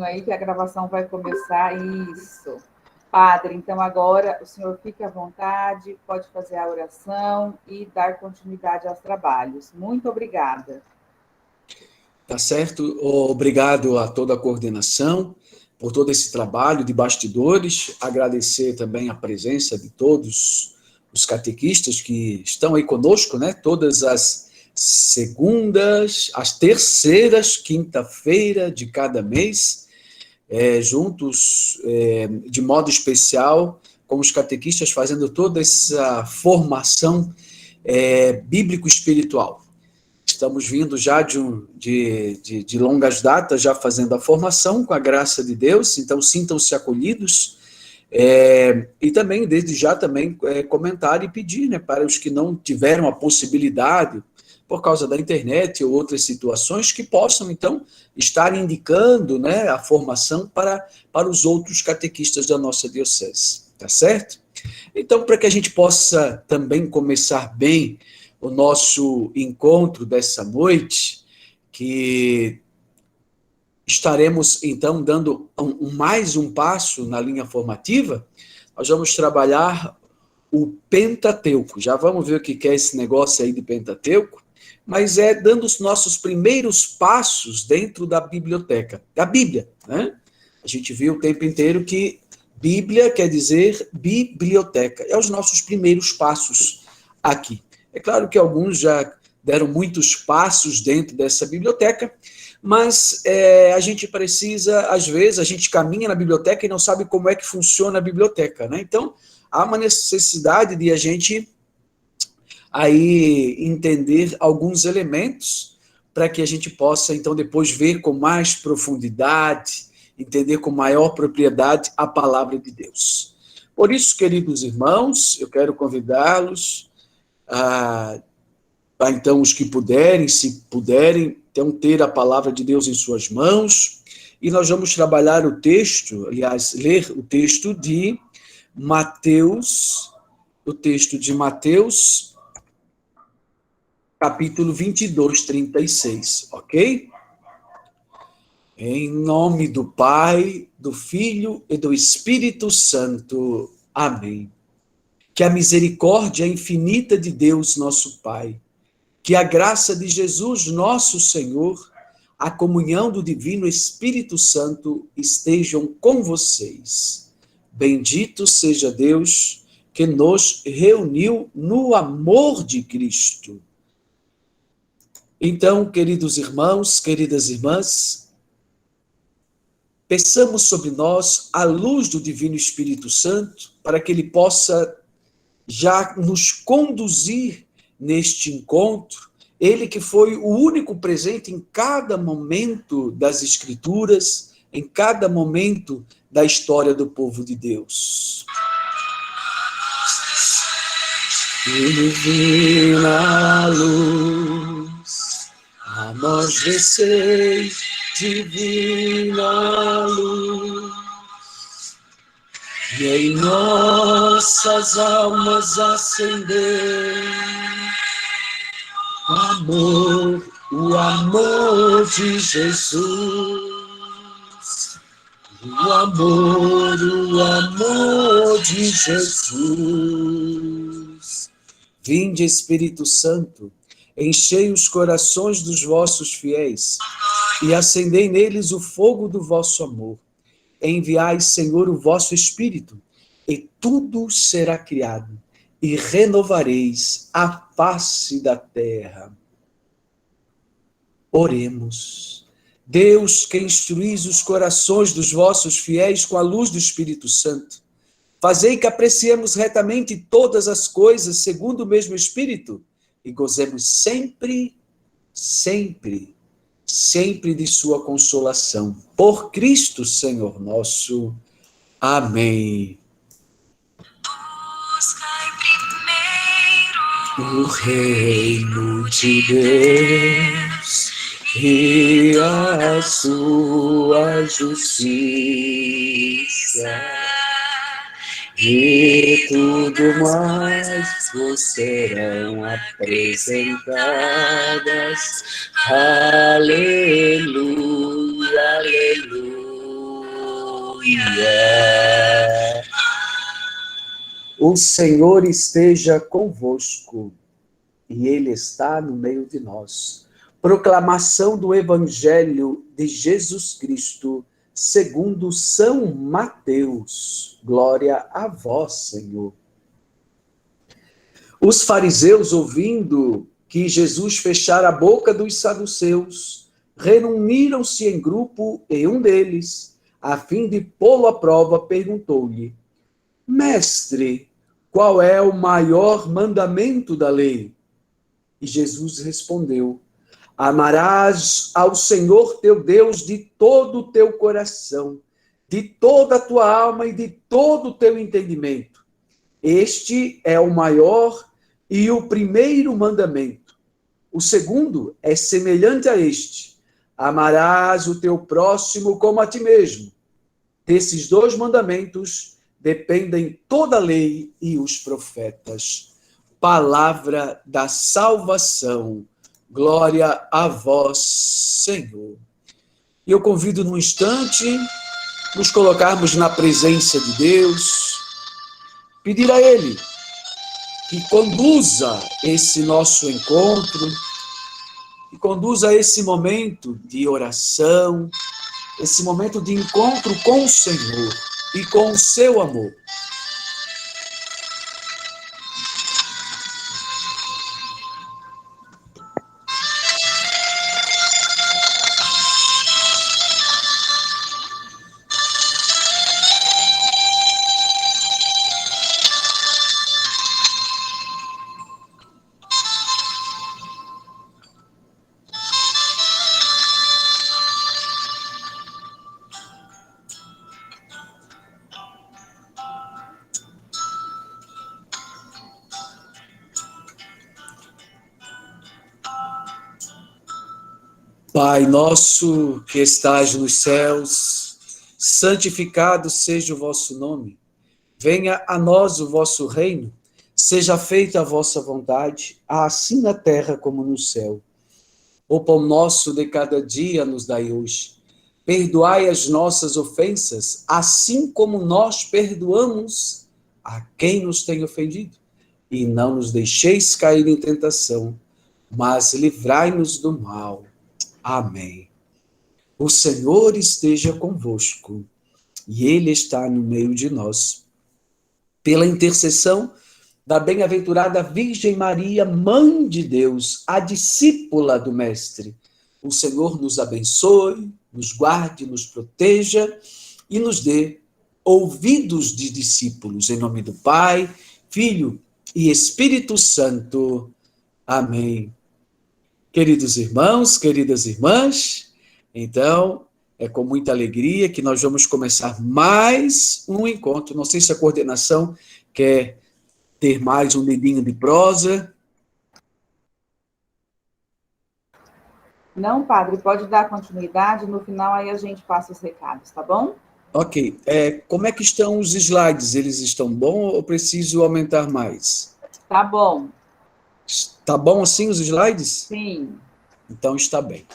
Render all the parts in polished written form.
Aí que a gravação vai começar. Isso. Padre, então agora o senhor fique à vontade, pode fazer a oração e dar continuidade aos trabalhos. Muito obrigada. Tá certo? Obrigado a toda a coordenação por todo esse trabalho de bastidores. Agradecer também a presença de todos os catequistas que estão aí conosco, né? Todas as segundas, as terceiras, quinta-feira de cada mês, juntos, de modo especial, com os catequistas fazendo toda essa formação bíblico-espiritual. Estamos vindo já de longas datas, já fazendo a formação, com a graça de Deus, então sintam-se acolhidos, e também, desde já, também comentar e pedir, né, para os que não tiveram a possibilidade, por causa da internet ou outras situações, que possam, então, estar indicando, né, a formação para os outros catequistas da nossa diocese, tá certo? Então, para que a gente possa também começar bem o nosso encontro dessa noite, que estaremos, então, dando mais um passo na linha formativa, nós vamos trabalhar o Pentateuco. Já vamos ver o que é esse negócio aí de Pentateuco, mas dando os nossos primeiros passos dentro da biblioteca, da Bíblia, né? A gente viu o tempo inteiro que Bíblia quer dizer biblioteca. É os nossos primeiros passos aqui. É claro que alguns já deram muitos passos dentro dessa biblioteca, mas a gente precisa, às vezes, a gente caminha na biblioteca e não sabe como é que funciona a biblioteca, né? Então, há uma necessidade de a gente aí entender alguns elementos para que a gente possa, então, depois ver com mais profundidade, entender com maior propriedade a palavra de Deus. Por isso, queridos irmãos, eu quero convidá-los a então, os que puderem, se puderem, então, ter a palavra de Deus em suas mãos, e nós vamos trabalhar o texto, aliás, ler o texto de Mateus, capítulo 22, 36, ok? Em nome do Pai, do Filho e do Espírito Santo. Amém. Que a misericórdia infinita de Deus, nosso Pai, que a graça de Jesus, nosso Senhor, a comunhão do Divino Espírito Santo estejam com vocês. Bendito seja Deus que nos reuniu no amor de Cristo. Então, queridos irmãos, queridas irmãs, peçamos sobre nós a luz do Divino Espírito Santo para que ele possa já nos conduzir neste encontro, ele que foi o único presente em cada momento das Escrituras, em cada momento da história do povo de Deus. Divina luz, a nós descei, divina luz, e em nossas almas acender o amor de Jesus, o amor de Jesus. Vinde, Espírito Santo, enchei os corações dos vossos fiéis e acendei neles o fogo do vosso amor. Enviai, Senhor, o vosso Espírito, e tudo será criado, e renovareis a face da terra. Oremos. Deus, que instruís os corações dos vossos fiéis com a luz do Espírito Santo, fazei que apreciemos retamente todas as coisas segundo o mesmo Espírito, e gozemos sempre, sempre, sempre de sua consolação. Por Cristo, Senhor nosso. Amém. Buscai primeiro O reino de Deus e a sua justiça, e tudo mais vos serão apresentadas. Aleluia, aleluia. O Senhor esteja convosco e Ele está no meio de nós. Proclamação do Evangelho de Jesus Cristo, segundo São Mateus. Glória a vós, Senhor. Os fariseus, ouvindo que Jesus fechara a boca dos saduceus, reuniram-se em grupo e um deles, a fim de pô-lo à prova, perguntou-lhe: Mestre, qual é o maior mandamento da lei? E Jesus respondeu: Amarás ao Senhor teu Deus de todo o teu coração, de toda a tua alma e de todo o teu entendimento. Este é o maior e o primeiro mandamento. O segundo é semelhante a este: amarás o teu próximo como a ti mesmo. Desses dois mandamentos dependem toda a lei e os profetas. Palavra da salvação. Glória a vós, Senhor. E eu convido num instante nos colocarmos na presença de Deus, pedir a Ele que conduza esse nosso encontro, que conduza esse momento de oração, esse momento de encontro com o Senhor e com o seu amor. Pai nosso que estás nos céus, santificado seja o vosso nome. Venha a nós o vosso reino. Seja feita a vossa vontade, assim na terra como no céu. O pão nosso de cada dia nos dai hoje. Perdoai as nossas ofensas, assim como nós perdoamos a quem nos tem ofendido. E não nos deixeis cair em tentação, mas livrai-nos do mal. Amém. O Senhor esteja convosco e Ele está no meio de nós. Pela intercessão da bem-aventurada Virgem Maria, Mãe de Deus, a discípula do Mestre, o Senhor nos abençoe, nos guarde, nos proteja e nos dê ouvidos de discípulos. Em nome do Pai, Filho e Espírito Santo. Amém. Queridos irmãos, queridas irmãs, então é com muita alegria que nós vamos começar mais um encontro. Não sei se a coordenação quer ter mais um dedinho de prosa. Não, padre, pode dar continuidade, no final aí a gente passa os recados, tá bom? Ok. Como é que estão os slides? Eles estão bons ou preciso aumentar mais? Tá bom. Tá bom assim os slides? Sim. Então está bem.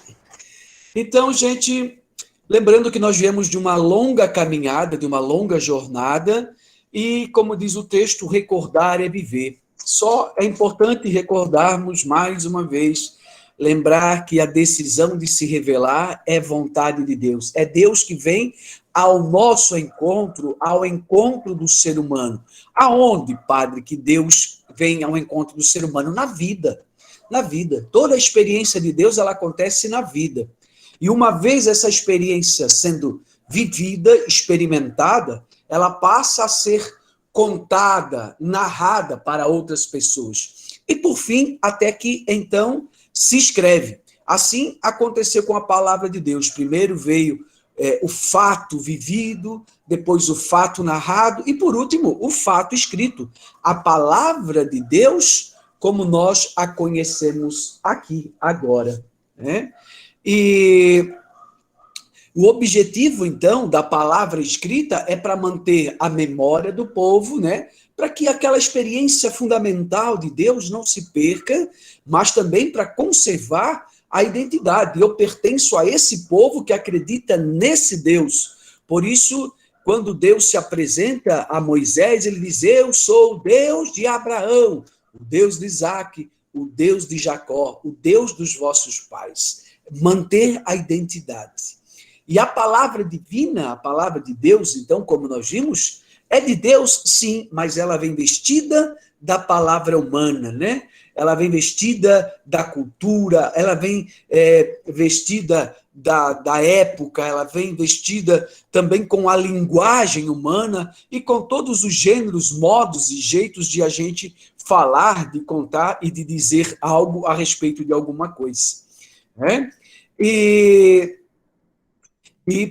Então, gente, lembrando que nós viemos de uma longa caminhada, de uma longa jornada, e, como diz o texto, recordar é viver. Só é importante recordarmos mais uma vez, lembrar que a decisão de se revelar é vontade de Deus. É Deus que vem ao nosso encontro, ao encontro do ser humano. Aonde, padre, que Deus vem ao encontro do ser humano? Na vida. Na vida. Toda a experiência de Deus, ela acontece na vida. E uma vez essa experiência sendo vivida, experimentada, ela passa a ser contada, narrada para outras pessoas. E, por fim, até que, então, se escreve. Assim aconteceu com a palavra de Deus. Primeiro veio o fato vivido, depois o fato narrado e, por último, o fato escrito. A palavra de Deus, como nós a conhecemos aqui, agora. Né? E o objetivo, então, da palavra escrita é para manter a memória do povo, né? Para que aquela experiência fundamental de Deus não se perca, mas também para conservar a identidade. Eu pertenço a esse povo que acredita nesse Deus. Por isso, quando Deus se apresenta a Moisés, ele diz: eu sou o Deus de Abraão, o Deus de Isaque, o Deus de Jacó, o Deus dos vossos pais. Manter a identidade. E a palavra divina, a palavra de Deus, então, como nós vimos, é de Deus, sim, mas ela vem vestida da palavra humana, né? Ela vem vestida da cultura, ela vem vestida da época, ela vem vestida também com a linguagem humana e com todos os gêneros, modos e jeitos de a gente falar, de contar e de dizer algo a respeito de alguma coisa, né? E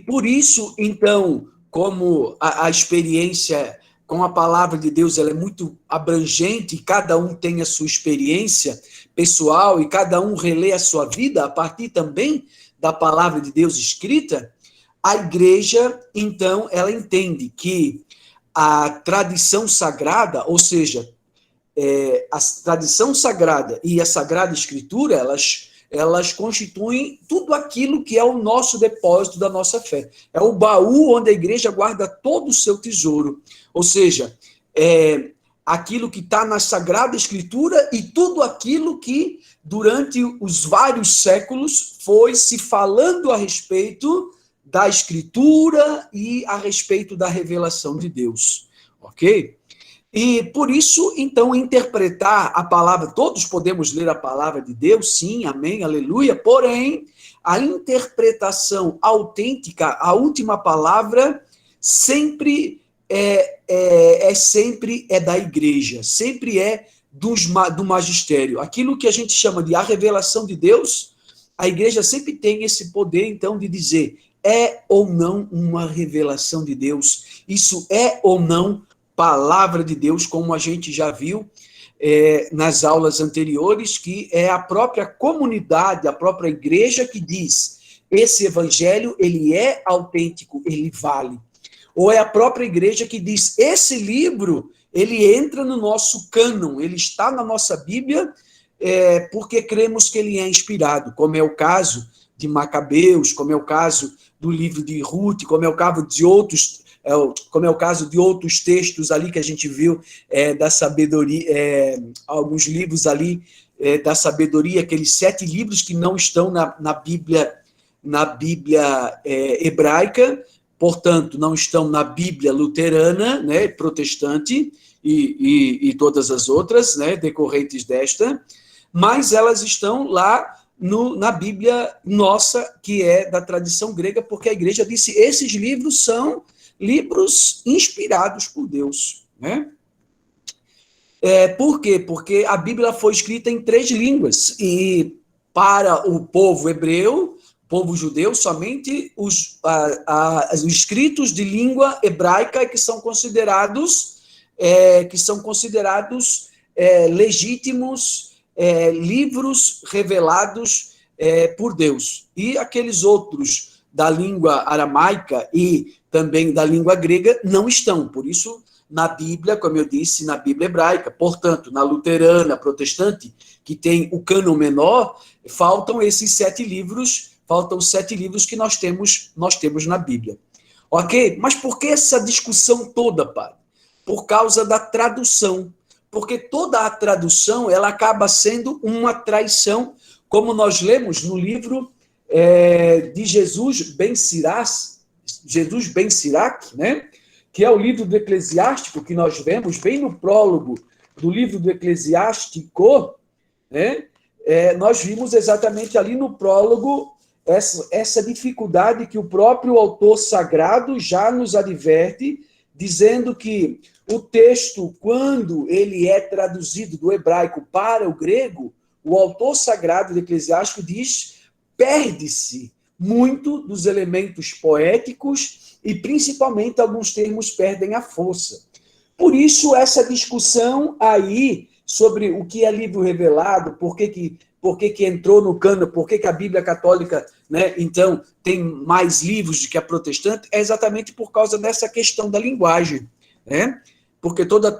por isso, então, como a experiência com a palavra de Deus ela é muito abrangente, e cada um tem a sua experiência pessoal, e cada um relê a sua vida a partir também da palavra de Deus escrita, a igreja, então, ela entende que a tradição sagrada, ou seja, a tradição sagrada e a Sagrada Escritura, elas constituem tudo aquilo que é o nosso depósito da nossa fé. É o baú onde a igreja guarda todo o seu tesouro. Ou seja, aquilo que está na Sagrada Escritura e tudo aquilo que, durante os vários séculos, foi se falando a respeito da Escritura e a respeito da revelação de Deus. Ok? E por isso, então, interpretar a palavra, todos podemos ler a palavra de Deus, sim, amém, aleluia, porém, a interpretação autêntica, a última palavra, sempre sempre da igreja, sempre do magistério. Aquilo que a gente chama de a revelação de Deus, a igreja sempre tem esse poder, então, de dizer, é ou não uma revelação de Deus, isso é ou não palavra de Deus, como a gente já viu nas aulas anteriores, que é a própria comunidade, a própria igreja que diz, esse evangelho, ele é autêntico, ele vale. Ou é a própria igreja que diz, esse livro, ele entra no nosso cânon, ele está na nossa Bíblia, porque cremos que ele é inspirado, como é o caso de Macabeus, como é o caso do livro de Ruth, como é o caso de outros textos ali que a gente viu da sabedoria, alguns livros ali da sabedoria, aqueles 7 livros que não estão na Bíblia hebraica, portanto, não estão na Bíblia luterana, né, protestante, e todas as outras, né, decorrentes desta, mas elas estão lá na Bíblia nossa, que é da tradição grega, porque a igreja disse, esses livros são livros inspirados por Deus, né? Por quê? Porque a Bíblia foi escrita em 3 línguas, e para o povo hebreu, povo judeu, somente os escritos de língua hebraica que são considerados legítimos livros revelados por Deus. E aqueles outros da língua aramaica e também da língua grega não estão. Por isso, na Bíblia, como eu disse, na Bíblia hebraica, portanto, na luterana, protestante, que tem o cânon menor, faltam esses 7 livros, que nós temos na Bíblia. Ok? Mas por que essa discussão toda, padre? Por causa da tradução. Porque toda a tradução, ela acaba sendo uma traição, como nós lemos no livro de Jesus Ben Sirac, né? Que é o livro do Eclesiástico, que nós vemos bem no prólogo do livro do Eclesiástico, né? Nós vimos exatamente ali no prólogo essa dificuldade que o próprio autor sagrado já nos adverte, dizendo que o texto, quando ele é traduzido do hebraico para o grego, o autor sagrado do Eclesiástico diz, perde-se muito dos elementos poéticos e, principalmente, alguns termos perdem a força. Por isso, essa discussão aí sobre o que é livro revelado, por que entrou no cânon, por que a Bíblia católica, né, então, tem mais livros do que a protestante, é exatamente por causa dessa questão da linguagem, né? Porque toda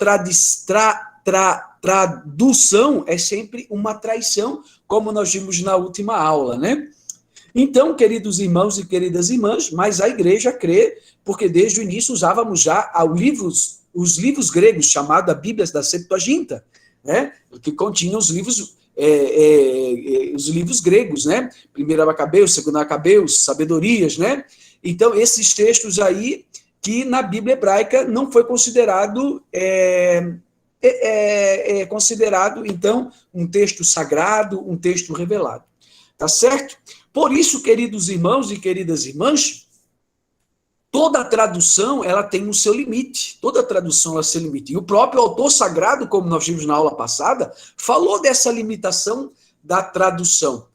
tradução é sempre uma traição, como nós vimos na última aula, né? Então, queridos irmãos e queridas irmãs, mas a igreja crê, porque desde o início usávamos já os livros gregos, chamados Bíblias da Septuaginta, né? Que continham os livros gregos, né? Primeiro Macabeus, segundo Macabeus, Sabedorias, né? Então, esses textos aí, que na Bíblia hebraica não foi considerado, então, um texto sagrado, um texto revelado. Tá certo? Por isso, queridos irmãos e queridas irmãs, toda tradução, ela tem o seu limite. Toda tradução, ela tem o seu limite. E o próprio autor sagrado, como nós vimos na aula passada, falou dessa limitação da tradução.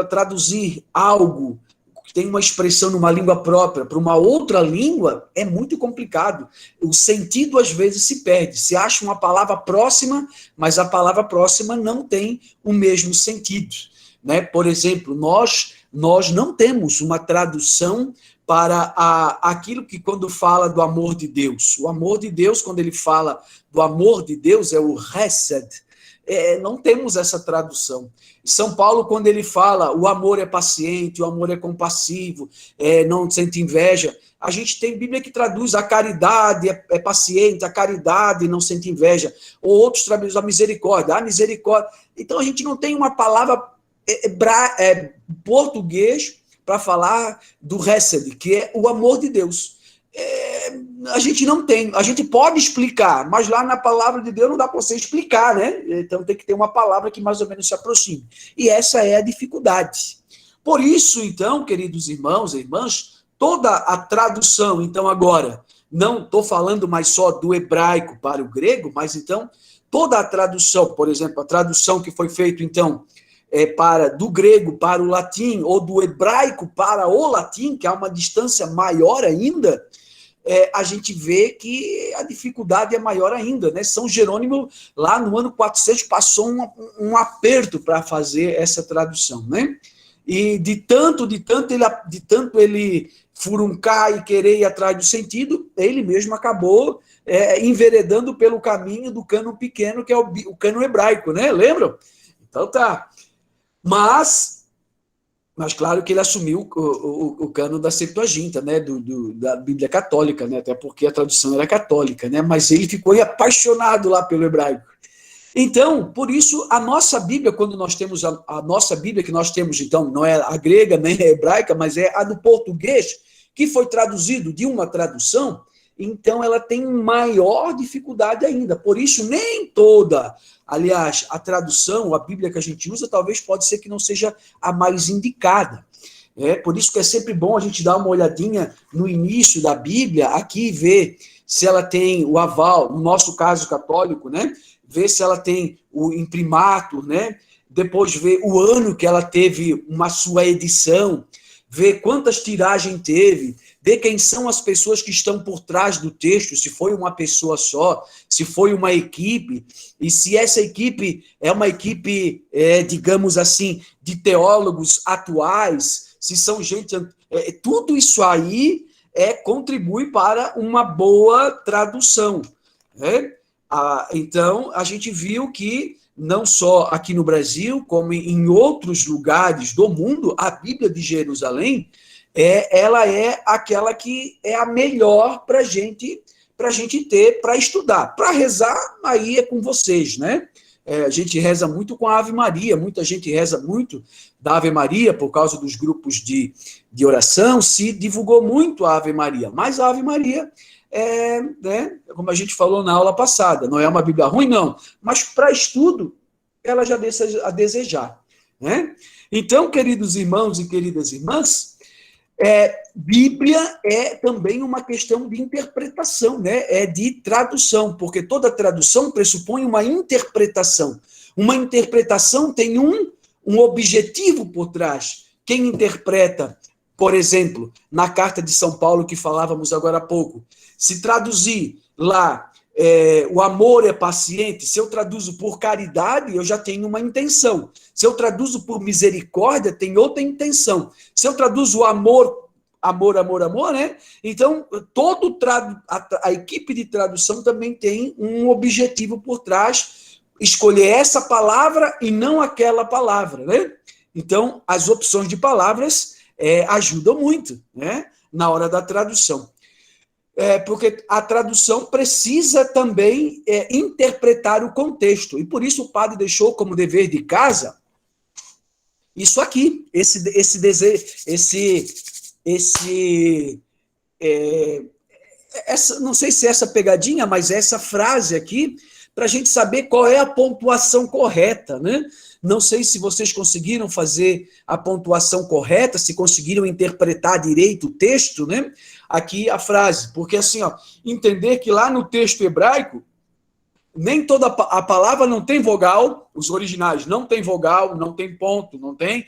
Traduzir algo que tem uma expressão numa língua própria para uma outra língua é muito complicado. O sentido, às vezes, se perde. Se acha uma palavra próxima, mas a palavra próxima não tem o mesmo sentido. Né? Por exemplo, nós não temos uma tradução para aquilo que quando fala do amor de Deus. O amor de Deus, quando ele fala do amor de Deus, é o Hesed. Não temos essa tradução. São Paulo, quando ele fala o amor é paciente, o amor é compassivo, não sente inveja, a gente tem Bíblia que traduz a caridade é paciente, a caridade não sente inveja, ou outros traduzem a misericórdia. Então a gente não tem uma palavra português para falar do Hesed, que é o amor de Deus. A gente não tem, a gente pode explicar, mas lá na palavra de Deus não dá para você explicar, né? Então tem que ter uma palavra que mais ou menos se aproxime. E essa é a dificuldade. Por isso, então, queridos irmãos e irmãs, toda a tradução, então agora, não estou falando mais só do hebraico para o grego, mas então toda a tradução, por exemplo, a tradução que foi feita, então, do grego para o latim, ou do hebraico para o latim, que há uma distância maior ainda, a gente vê que a dificuldade é maior ainda, né? São Jerônimo, lá no ano 400, passou um aperto para fazer essa tradução, né? E de tanto ele furuncar e querer ir atrás do sentido, ele mesmo acabou enveredando pelo caminho do cânon pequeno, que é o cânon hebraico, né? Lembram? Então tá. Mas claro que ele assumiu o cano da Septuaginta, né, da Bíblia Católica, né, até porque a tradução era católica, né, mas ele ficou apaixonado lá pelo hebraico. Então, por isso, a nossa Bíblia, quando nós temos a nossa Bíblia que nós temos, então, não é a grega nem a hebraica, mas é a do português, que foi traduzido de uma tradução, então ela tem maior dificuldade ainda. Por isso, nem toda, aliás, a tradução, a Bíblia que a gente usa, talvez pode ser que não seja a mais indicada. Por isso que é sempre bom a gente dar uma olhadinha no início da Bíblia, aqui, ver se ela tem o aval, no nosso caso católico, né? Ver se ela tem o imprimatur, né? Depois ver o ano que ela teve uma sua edição, ver quantas tiragens teve, ver quem são as pessoas que estão por trás do texto, se foi uma pessoa só, se foi uma equipe, e se essa equipe é uma equipe, digamos assim, de teólogos atuais, se são gente... tudo isso aí contribui para uma boa tradução. Né? Então, a gente viu que não só aqui no Brasil, como em outros lugares do mundo, a Bíblia de Jerusalém, ela é aquela que é a melhor para a gente ter, para estudar. Para rezar, aí é com vocês, né? A gente reza muito com a Ave Maria, muita gente reza muito da Ave Maria, por causa dos grupos de oração, se divulgou muito a Ave Maria, mas a Ave Maria né, como a gente falou na aula passada, não é uma Bíblia ruim, não, mas para estudo, ela já deixa a desejar. Né? Então, queridos irmãos e queridas irmãs, Bíblia é também uma questão de interpretação, né? De tradução, porque toda tradução pressupõe uma interpretação. Uma interpretação tem um objetivo por trás. Quem interpreta, por exemplo, na carta de São Paulo que falávamos agora há pouco, se traduzir lá, o amor é paciente, se eu traduzo por caridade, eu já tenho uma intenção. Se eu traduzo por misericórdia, tem outra intenção. Se eu traduzo amor, né? Então, a equipe de tradução também tem um objetivo por trás, escolher essa palavra e não aquela palavra, né? Então, as opções de palavras ajudam muito, né, na hora da tradução. Porque a tradução precisa também interpretar o contexto. E por isso o padre deixou como dever de casa isso aqui, esse desejo, não sei se é essa pegadinha, mas essa frase aqui, para a gente saber qual é a pontuação correta, né? Não sei se vocês conseguiram fazer a pontuação correta, se conseguiram interpretar direito o texto, né? Aqui a frase, porque assim, ó, entender que lá no texto hebraico, nem toda a palavra não tem vogal, os originais não tem vogal, não tem ponto, não tem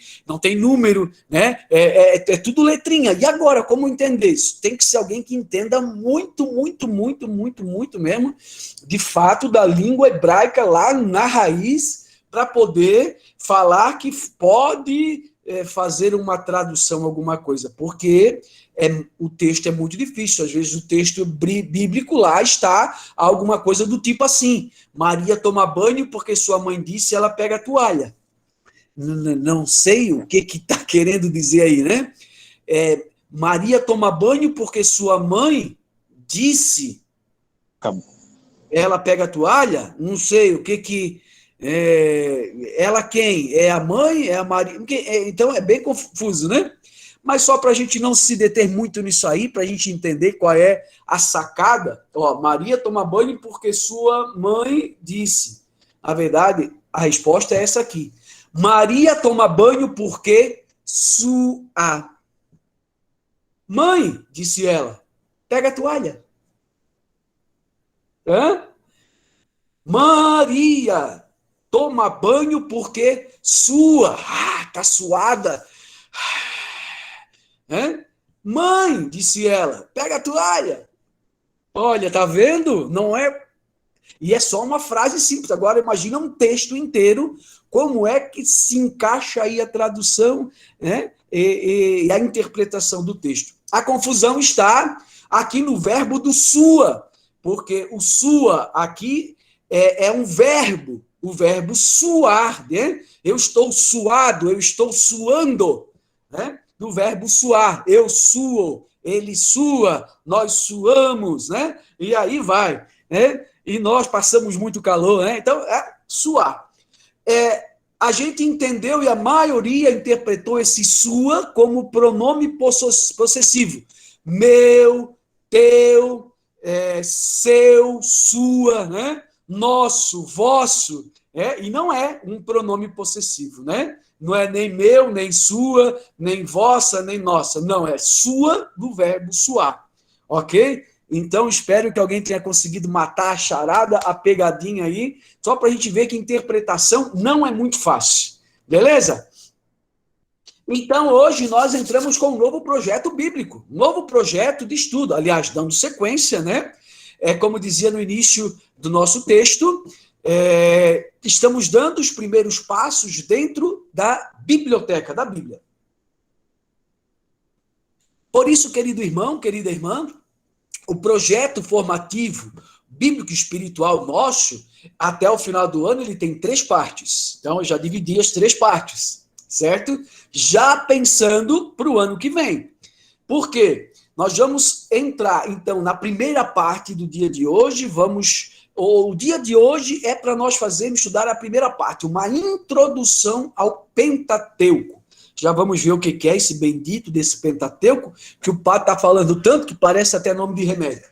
número, né? É tudo letrinha. E agora, como entender isso? Tem que ser alguém que entenda muito mesmo, de fato, da língua hebraica lá na raiz, para poder falar que pode fazer uma tradução, alguma coisa, porque o texto é muito difícil. Às vezes o texto bíblico lá está alguma coisa do tipo assim: Maria toma banho porque sua mãe disse, ela pega a toalha. Não sei o que está querendo dizer aí, né? Maria toma banho porque sua mãe disse, ela pega a toalha. Não sei o que ela quem? É a mãe? É a Maria? Então é bem confuso, né? Mas só para a gente não se deter muito nisso aí, para a gente entender qual é a sacada. Ó, Maria toma banho porque sua mãe disse. Na verdade, a resposta é essa aqui. Maria toma banho porque sua mãe, disse ela, pega a toalha. Maria toma banho porque sua, tá suada. Mãe, disse ela, pega a toalha. Olha, tá vendo? Não é... E é só uma frase simples. Agora imagina um texto inteiro, como é que se encaixa aí a tradução, né? E a interpretação do texto. A confusão está aqui no verbo do sua, porque o sua aqui é um verbo, o verbo suar, né? Eu estou suado, eu estou suando, né? Do verbo suar, eu suo, ele sua, nós suamos, né? E aí vai, né? E nós passamos muito calor, né? Então, suar. A gente entendeu e a maioria interpretou esse sua como pronome possessivo. Meu, teu, seu, sua, né? Nosso, vosso, e não é um pronome possessivo, né? Não é nem meu, nem sua, nem vossa, nem nossa. Não, é sua do verbo suar. Ok? Então, espero que alguém tenha conseguido matar a charada, a pegadinha aí, só para a gente ver que interpretação não é muito fácil. Beleza? Então, hoje nós entramos com um novo projeto bíblico, um novo projeto de estudo. Aliás, dando sequência, né? Como dizia no início do nosso texto, estamos dando os primeiros passos dentro da biblioteca da Bíblia. Por isso, querido irmão, querida irmã, o projeto formativo bíblico espiritual nosso, até o final do ano, ele tem 3 partes. Então, eu já dividi as 3 partes, certo? Já pensando para o ano que vem. Por quê? Nós vamos entrar, então, na primeira parte do dia de hoje, o dia de hoje é para nós estudar a primeira parte, uma introdução ao Pentateuco. Já vamos ver o que é esse bendito desse Pentateuco, que o padre está falando tanto que parece até nome de remédio.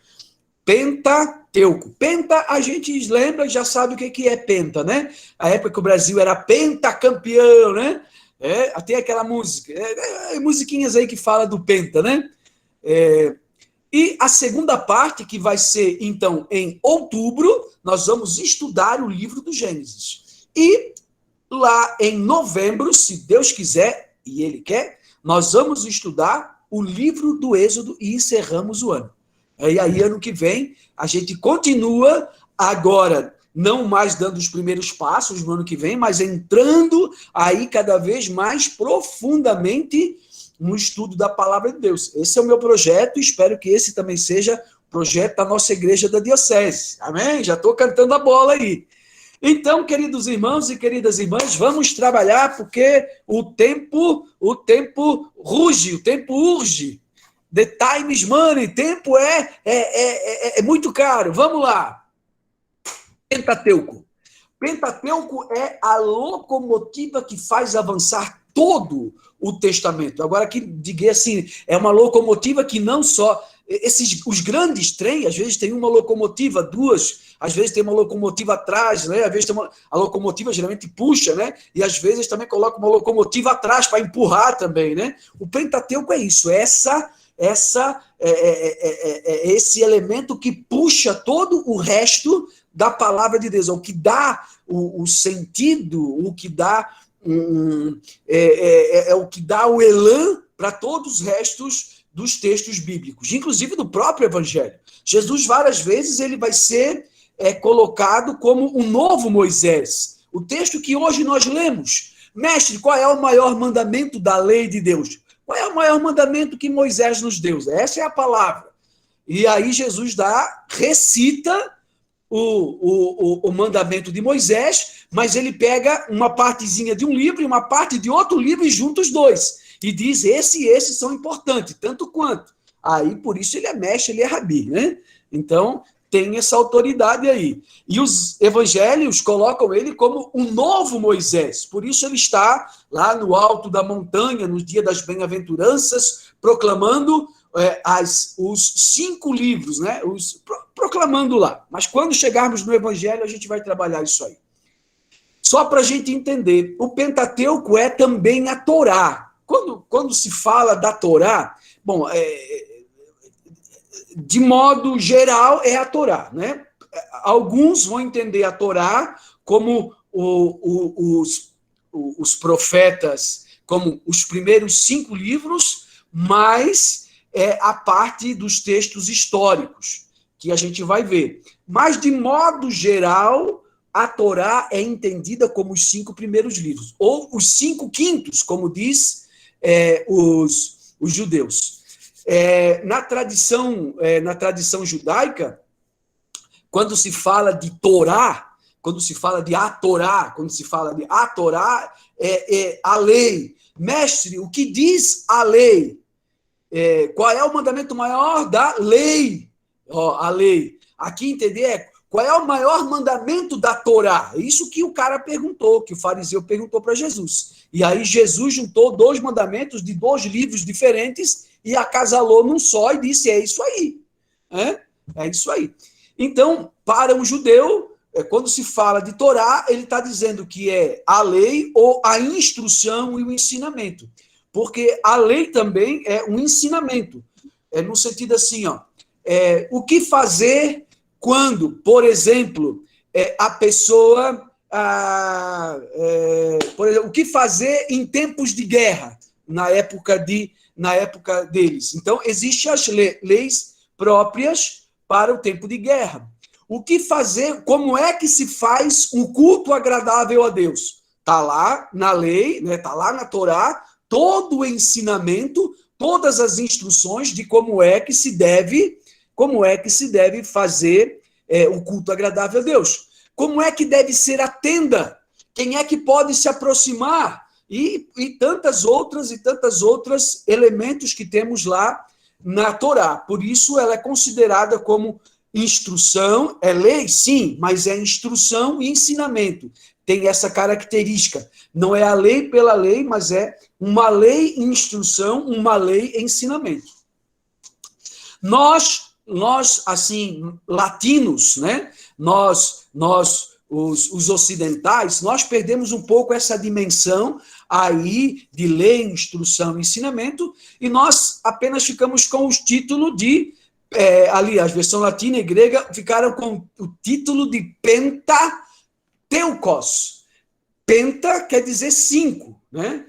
Pentateuco. Penta, a gente lembra e já sabe o que é penta, né? A época que o Brasil era pentacampeão, né? Tem aquela música, musiquinhas aí que fala do penta, né? E a segunda parte, que vai ser, então, em outubro, nós vamos estudar o livro do Gênesis. E lá em novembro, se Deus quiser, e Ele quer, nós vamos estudar o livro do Êxodo e encerramos o ano. E aí, ano que vem, a gente continua agora, não mais dando os primeiros passos no ano que vem, mas entrando aí cada vez mais profundamente no estudo da palavra de Deus. Esse é o meu projeto e espero que esse também seja o projeto da nossa igreja da Diocese. Amém? Já estou cantando a bola aí. Então, queridos irmãos e queridas irmãs, vamos trabalhar porque o tempo ruge, o tempo urge. The time is money, tempo é muito caro. Vamos lá. Pentateuco. Pentateuco é a locomotiva que faz avançar todo o Testamento. Agora, que diga assim, é uma locomotiva que não só... os grandes trens, às vezes tem uma locomotiva, duas, às vezes tem uma locomotiva atrás, né? Às vezes tem a locomotiva geralmente puxa, né? E às vezes também coloca uma locomotiva atrás para empurrar também, né? O Pentateuco é isso, esse elemento que puxa todo o resto da palavra de Deus, o que dá o sentido, o que dá o que dá o elan para todos os restos dos textos bíblicos, inclusive do próprio Evangelho. Jesus, várias vezes, ele vai ser colocado como um novo Moisés. O texto que hoje nós lemos. Mestre, qual é o maior mandamento da lei de Deus? Qual é o maior mandamento que Moisés nos deu? Essa é a palavra. E aí Jesus recita o mandamento de Moisés, mas ele pega uma partezinha de um livro e uma parte de outro livro e junta os dois. E diz, esses são importantes, tanto quanto. Aí, por isso, ele é mestre, ele é rabi, né? Então, tem essa autoridade aí. E os evangelhos colocam ele como um novo Moisés. Por isso, ele está lá no alto da montanha, no dia das bem-aventuranças, proclamando os 5 livros, né? Proclamando lá. Mas quando chegarmos no evangelho, a gente vai trabalhar isso aí. Só para a gente entender, o Pentateuco é também a Torá. Quando se fala da Torá, bom, de modo geral, é a Torá, né? Alguns vão entender a Torá como os profetas, como os primeiros 5 livros, mas a parte dos textos históricos, que a gente vai ver. Mas, de modo geral, a Torá é entendida como os 5 primeiros livros, ou os 5 quintos, como diz os judeus. Na tradição judaica, quando se fala de Torá, quando se fala de a Torá, é a lei. Mestre, o que diz a lei? Qual é o mandamento maior da lei? A lei. Aqui entender qual é o maior mandamento da Torá? É isso que o cara perguntou, que o fariseu perguntou para Jesus. E aí Jesus juntou 2 mandamentos de 2 livros diferentes e acasalou num só e disse, é isso aí. É isso aí. Então, para um judeu, quando se fala de Torá, ele está dizendo que é a lei ou a instrução e o ensinamento. Porque a lei também é um ensinamento. No sentido assim, o que fazer quando, por exemplo, a pessoa... por exemplo, o que fazer em tempos de guerra, na época deles. Então, existem as leis próprias para o tempo de guerra. O que fazer, como é que se faz um culto agradável a Deus? Está lá na lei, né? Está lá na Torá, todo o ensinamento, todas as instruções de como é que se deve fazer o culto agradável a Deus. Como é que deve ser a tenda? Quem é que pode se aproximar? E tantas outras elementos que temos lá na Torá. Por isso ela é considerada como instrução, é lei, sim, mas é instrução e ensinamento. Tem essa característica. Não é a lei pela lei, mas é uma lei em instrução, uma lei em ensinamento. Nós assim, latinos, né? Nós os ocidentais, nós perdemos um pouco essa dimensão aí de lei, instrução e ensinamento, e nós apenas ficamos com o título de, ali, a versão latina e grega ficaram com o título de Pentateucos. Penta quer dizer 5, né?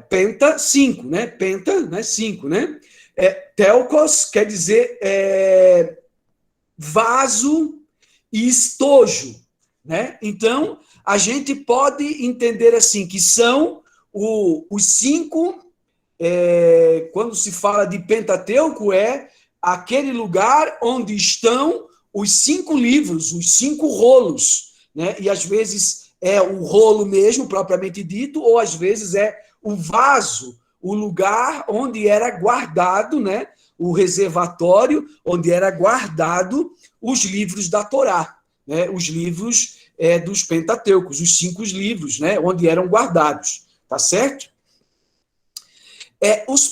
Penta, 5, né? Penta, né? 5, né? Teukos quer dizer vaso e estojo, né? Então, a gente pode entender assim, que são os 5, quando se fala de Pentateuco, é aquele lugar onde estão os 5 livros, os 5 rolos, né? E às vezes é o rolo mesmo, propriamente dito, ou às vezes é o vaso, o lugar onde era guardado, né? O reservatório onde era guardado os livros da Torá, né? Os livros dos Pentateucos, os 5 livros, né? Onde eram guardados, tá certo?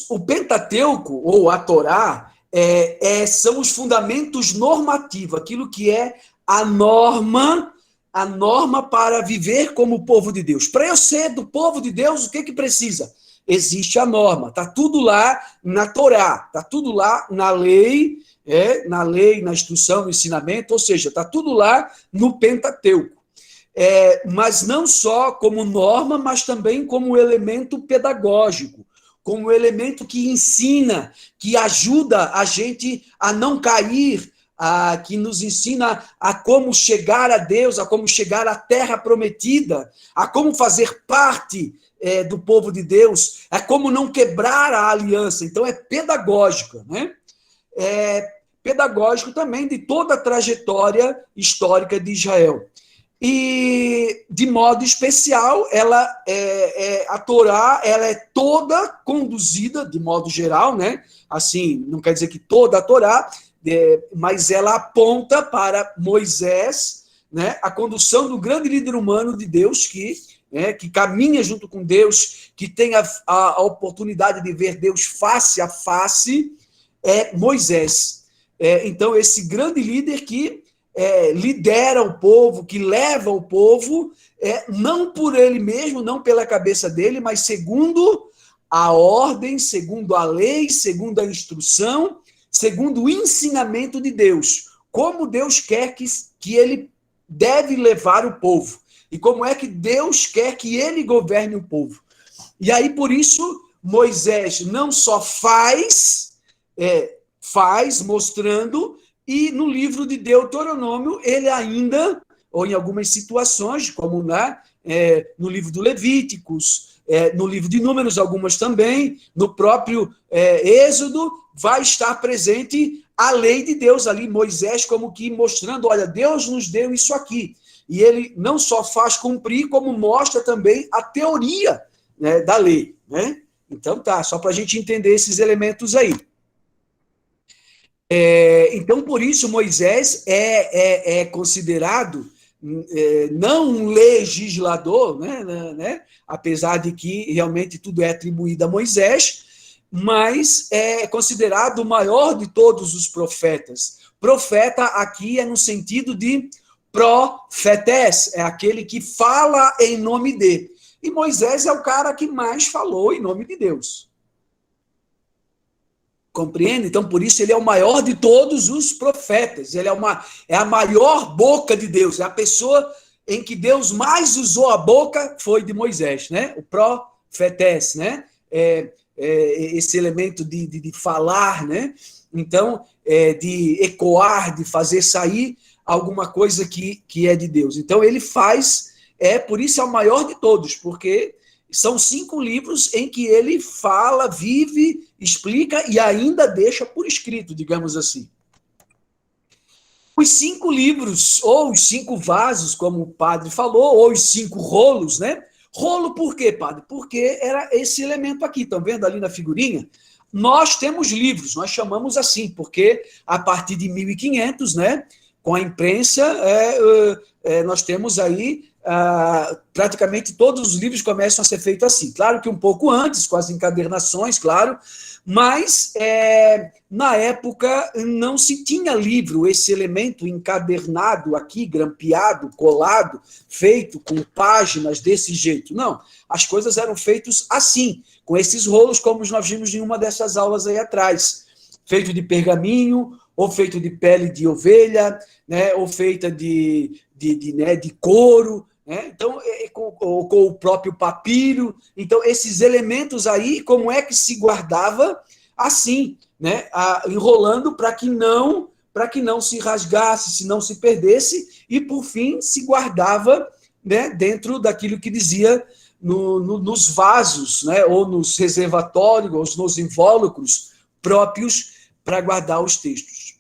O Pentateuco, ou a Torá, são os fundamentos normativos, aquilo que é a norma para viver como povo de Deus. Para eu ser do povo de Deus, o que precisa? Existe a norma, está tudo lá na Torá, está tudo lá na lei, na instrução, no ensinamento, ou seja, está tudo lá no Pentateuco. Mas não só como norma, mas também como elemento pedagógico, como elemento que ensina, que ajuda a gente a não cair, que nos ensina a como chegar a Deus, a como chegar à terra prometida, a como fazer parte do povo de Deus, a como não quebrar a aliança. Então, é pedagógica, né? Pedagógico também de toda a trajetória histórica de Israel. E, de modo especial, a Torá ela é toda conduzida, de modo geral, né? Assim, não quer dizer que toda a Torá, mas ela aponta para Moisés, né? A condução do grande líder humano de Deus, que caminha junto com Deus, que tem a oportunidade de ver Deus face a face, é Moisés. Então, esse grande líder que lidera o povo, que leva o povo, não por ele mesmo, não pela cabeça dele, mas segundo a ordem, segundo a lei, segundo a instrução, segundo o ensinamento de Deus. Como Deus quer que ele deve levar o povo. E como é que Deus quer que ele governe o povo. E aí, por isso, Moisés não só faz mostrando. E no livro de Deuteronômio, ele ainda, ou em algumas situações, como no livro do Levíticos, no livro de Números, algumas também, no próprio Êxodo, vai estar presente a lei de Deus ali, Moisés como que mostrando, olha, Deus nos deu isso aqui. E ele não só faz cumprir, como mostra também a teoria, né, da lei. Né? Então tá, só para a gente entender esses elementos aí. Então, por isso, Moisés é considerado não um legislador, né, apesar de que realmente tudo é atribuído a Moisés, mas é considerado o maior de todos os profetas. Profeta aqui é no sentido de profetés, é aquele que fala em nome de. E Moisés é o cara que mais falou em nome de Deus. Compreende? Então, por isso, ele é o maior de todos os profetas. Ele é a maior boca de Deus. É a pessoa em que Deus mais usou a boca, foi de Moisés, né? O profetés, né? Esse elemento de falar, né? Então, de ecoar, de fazer sair alguma coisa que é de Deus. Então, ele faz, por isso é o maior de todos, porque são 5 livros em que ele fala, vive, explica e ainda deixa por escrito, digamos assim. Os 5 livros, ou os 5 vasos, como o padre falou, ou os 5 rolos, né? Rolo por quê, padre? Porque era esse elemento aqui, estão vendo ali na figurinha? Nós temos livros, nós chamamos assim, porque a partir de 1500, né, com a imprensa, nós temos aí praticamente todos os livros começam a ser feitos assim. Claro que um pouco antes, com as encadernações, claro, mas na época não se tinha livro, esse elemento encadernado aqui, grampeado, colado, feito com páginas desse jeito. Não, as coisas eram feitas assim, com esses rolos, como nós vimos em uma dessas aulas aí atrás, feito de pergaminho, ou feito de pele de ovelha, né, ou feita de couro, né? Então, com o próprio papiro. Então, esses elementos aí, como é que se guardava? Assim, né? Enrolando para que não se rasgasse, se não se perdesse, e, por fim, se guardava, né, dentro daquilo que dizia nos vasos, né, ou nos reservatórios, ou nos invólucros próprios para guardar os textos.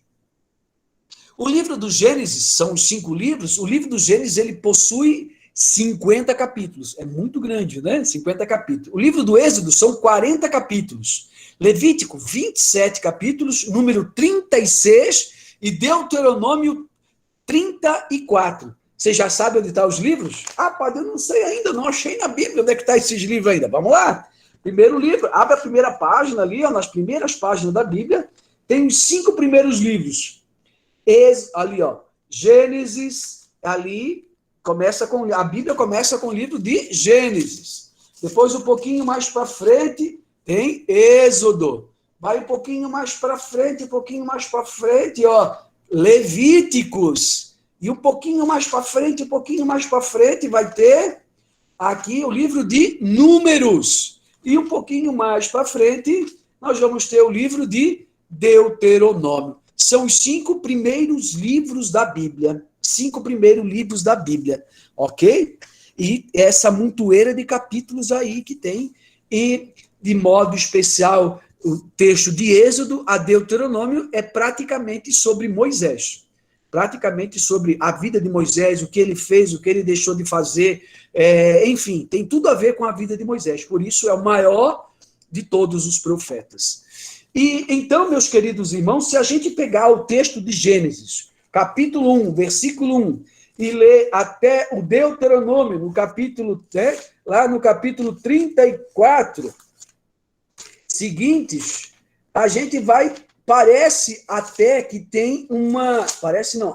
O livro do Gênesis, são os 5 livros, o livro do Gênesis, ele possui 50 capítulos. É muito grande, né? 50 capítulos. O livro do Êxodo são 40 capítulos. Levítico, 27 capítulos, número 36 e Deuteronômio 34. Você já sabe onde estão os livros? Ah, padre, eu não sei ainda, não achei na Bíblia onde é que estão esses livros ainda. Vamos lá. Primeiro livro, abre a primeira página ali, ó, nas primeiras páginas da Bíblia, tem os 5 primeiros livros. Ali, ó, Gênesis, ali, a Bíblia começa com o livro de Gênesis. Depois, um pouquinho mais para frente, tem Êxodo. Vai um pouquinho mais para frente, ó, Levíticos. E um pouquinho mais para frente, vai ter aqui o livro de Números. E um pouquinho mais para frente, nós vamos ter o livro de Deuteronômio. São os 5 primeiros livros da Bíblia. 5 primeiros livros da Bíblia, ok? E essa montoeira de capítulos aí que tem, e de modo especial, o texto de Êxodo a Deuteronômio é praticamente sobre Moisés. Praticamente sobre a vida de Moisés, o que ele fez, o que ele deixou de fazer, enfim, tem tudo a ver com a vida de Moisés. Por isso é o maior de todos os profetas. E então, meus queridos irmãos, se a gente pegar o texto de Gênesis, capítulo 1, versículo 1, e ler até o Deuteronômio, no capítulo, lá no capítulo 34, seguintes, a gente vai, parece até que tem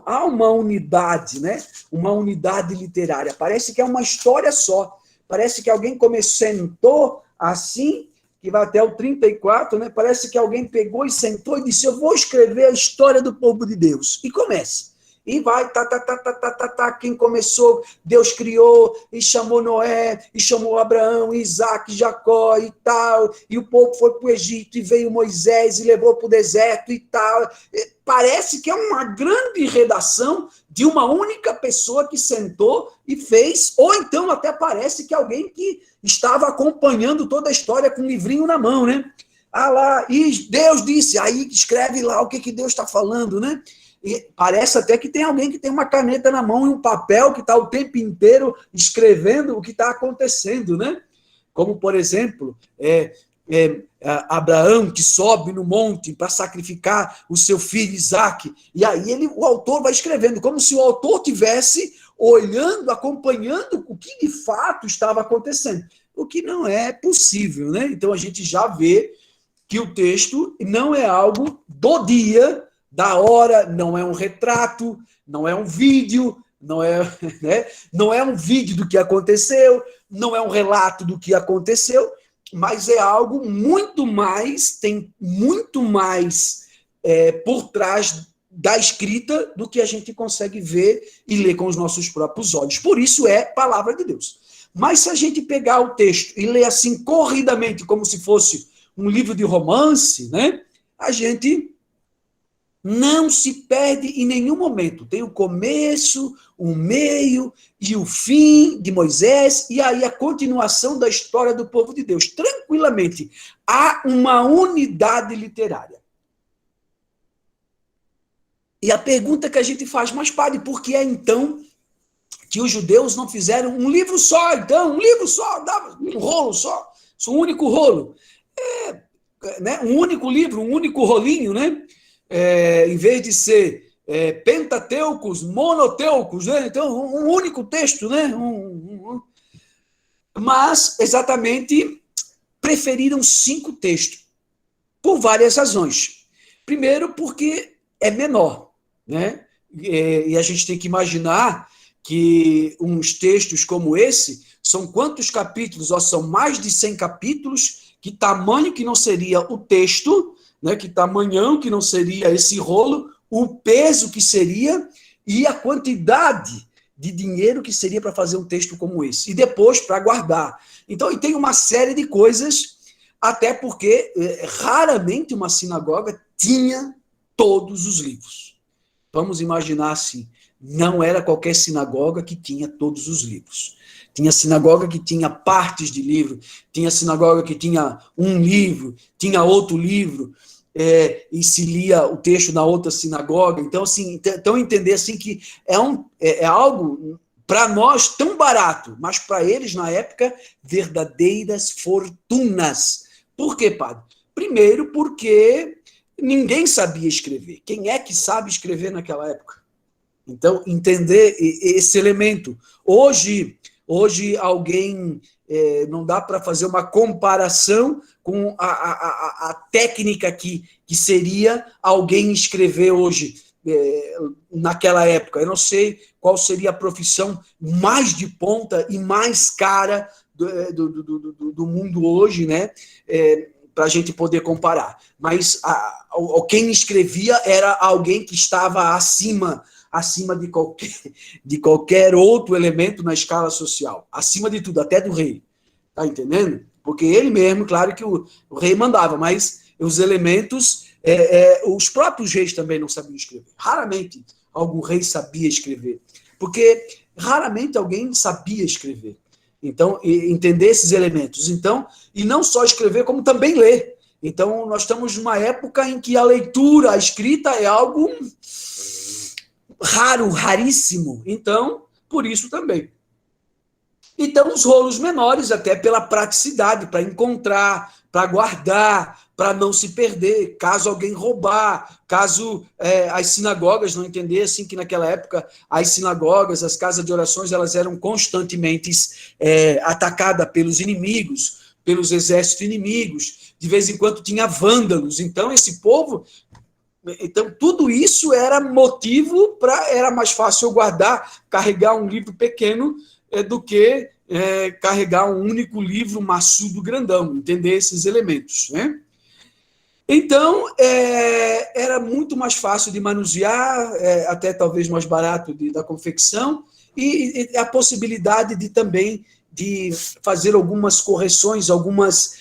há uma unidade, né? Uma unidade literária, parece que é uma história só, parece que alguém sentou assim, que vai até o 34, né? Parece que alguém pegou e sentou e disse, eu vou escrever a história do povo de Deus. E começa. E vai, quem começou, Deus criou, e chamou Noé, e chamou Abraão, Isaac, Jacó e tal, e o povo foi para o Egito, e veio Moisés, e levou para o deserto e tal. Parece que é uma grande redação de uma única pessoa que sentou e fez, ou então até parece que alguém que estava acompanhando toda a história com um livrinho na mão, né? Ah lá, e Deus disse, aí escreve lá o que Deus está falando, né? E parece até que tem alguém que tem uma caneta na mão e um papel que está o tempo inteiro escrevendo o que está acontecendo, né? Como, por exemplo, Abraão que sobe no monte para sacrificar o seu filho Isaque, e aí o autor vai escrevendo, como se o autor tivesse olhando, acompanhando o que de fato estava acontecendo, o que não é possível, né? Então a gente já vê que o texto não é algo do dia, da hora, não é um retrato, não é um vídeo, não é, né? Não é um vídeo do que aconteceu, não é um relato do que aconteceu, mas é algo muito mais, tem muito mais por trás da escrita do que a gente consegue ver e ler com os nossos próprios olhos. Por isso é palavra de Deus. Mas se a gente pegar o texto e ler assim corridamente, como se fosse um livro de romance, né? A gente não se perde em nenhum momento. Tem o começo, o meio e o fim de Moisés, e aí a continuação da história do povo de Deus. Tranquilamente. Há uma unidade literária. E a pergunta que a gente faz, mas padre, por que é então que os judeus não fizeram um livro só? Então, um livro só, dava um rolo só, um único rolo. Né? Um único livro, um único rolinho, né? Em vez de ser pentateucos, monoteucos, né? Então, um único texto, né? Mas, exatamente, preferiram 5 textos, por várias razões. Primeiro, porque é menor, né? E a gente tem que imaginar que uns textos como esse são quantos capítulos? São mais de 100 capítulos, que tamanho que não seria o texto, né, que tamanhão que não seria esse rolo, o peso que seria e a quantidade de dinheiro que seria para fazer um texto como esse. E depois para guardar. Então, e tem uma série de coisas, até porque raramente uma sinagoga tinha todos os livros. Vamos imaginar assim, não era qualquer sinagoga que tinha todos os livros. Tinha sinagoga que tinha partes de livro, tinha sinagoga que tinha um livro, tinha outro livro. e se lia o texto na outra sinagoga. Então, assim, então entender assim que é algo para nós tão barato, mas para eles na época verdadeiras fortunas. Por quê, padre? Primeiro porque ninguém sabia escrever. Quem é que sabe escrever naquela época? Então, entender esse elemento. Hoje alguém não dá para fazer uma comparação com a técnica que seria alguém escrever hoje, naquela época. Eu não sei qual seria a profissão mais de ponta e mais cara do mundo hoje, né? Para a gente poder comparar. Mas quem escrevia era alguém que estava acima de qualquer outro elemento na escala social. Acima de tudo, até do rei. Tá entendendo? Porque ele mesmo, claro que o rei mandava, mas os elementos, os próprios reis também não sabiam escrever. Raramente algum rei sabia escrever. Porque raramente alguém sabia escrever. Então, entender esses elementos. Então, e não só escrever, como também ler. Então, nós estamos numa época em que a leitura, a escrita é algo raro, raríssimo. Então, por isso também. Então, os rolos menores, até pela praticidade, para encontrar, para guardar, para não se perder, caso alguém roubar, caso as sinagogas não entendessem que naquela época as sinagogas, as casas de orações, elas eram constantemente atacadas pelos inimigos, pelos exércitos inimigos, de vez em quando tinha vândalos. Então, esse povo... Então, tudo isso era motivo era mais fácil eu guardar, carregar um livro pequeno do que carregar um único livro maçudo grandão, entender esses elementos, né? Então, era muito mais fácil de manusear, até talvez mais barato da confecção, e a possibilidade de também de fazer algumas correções, algumas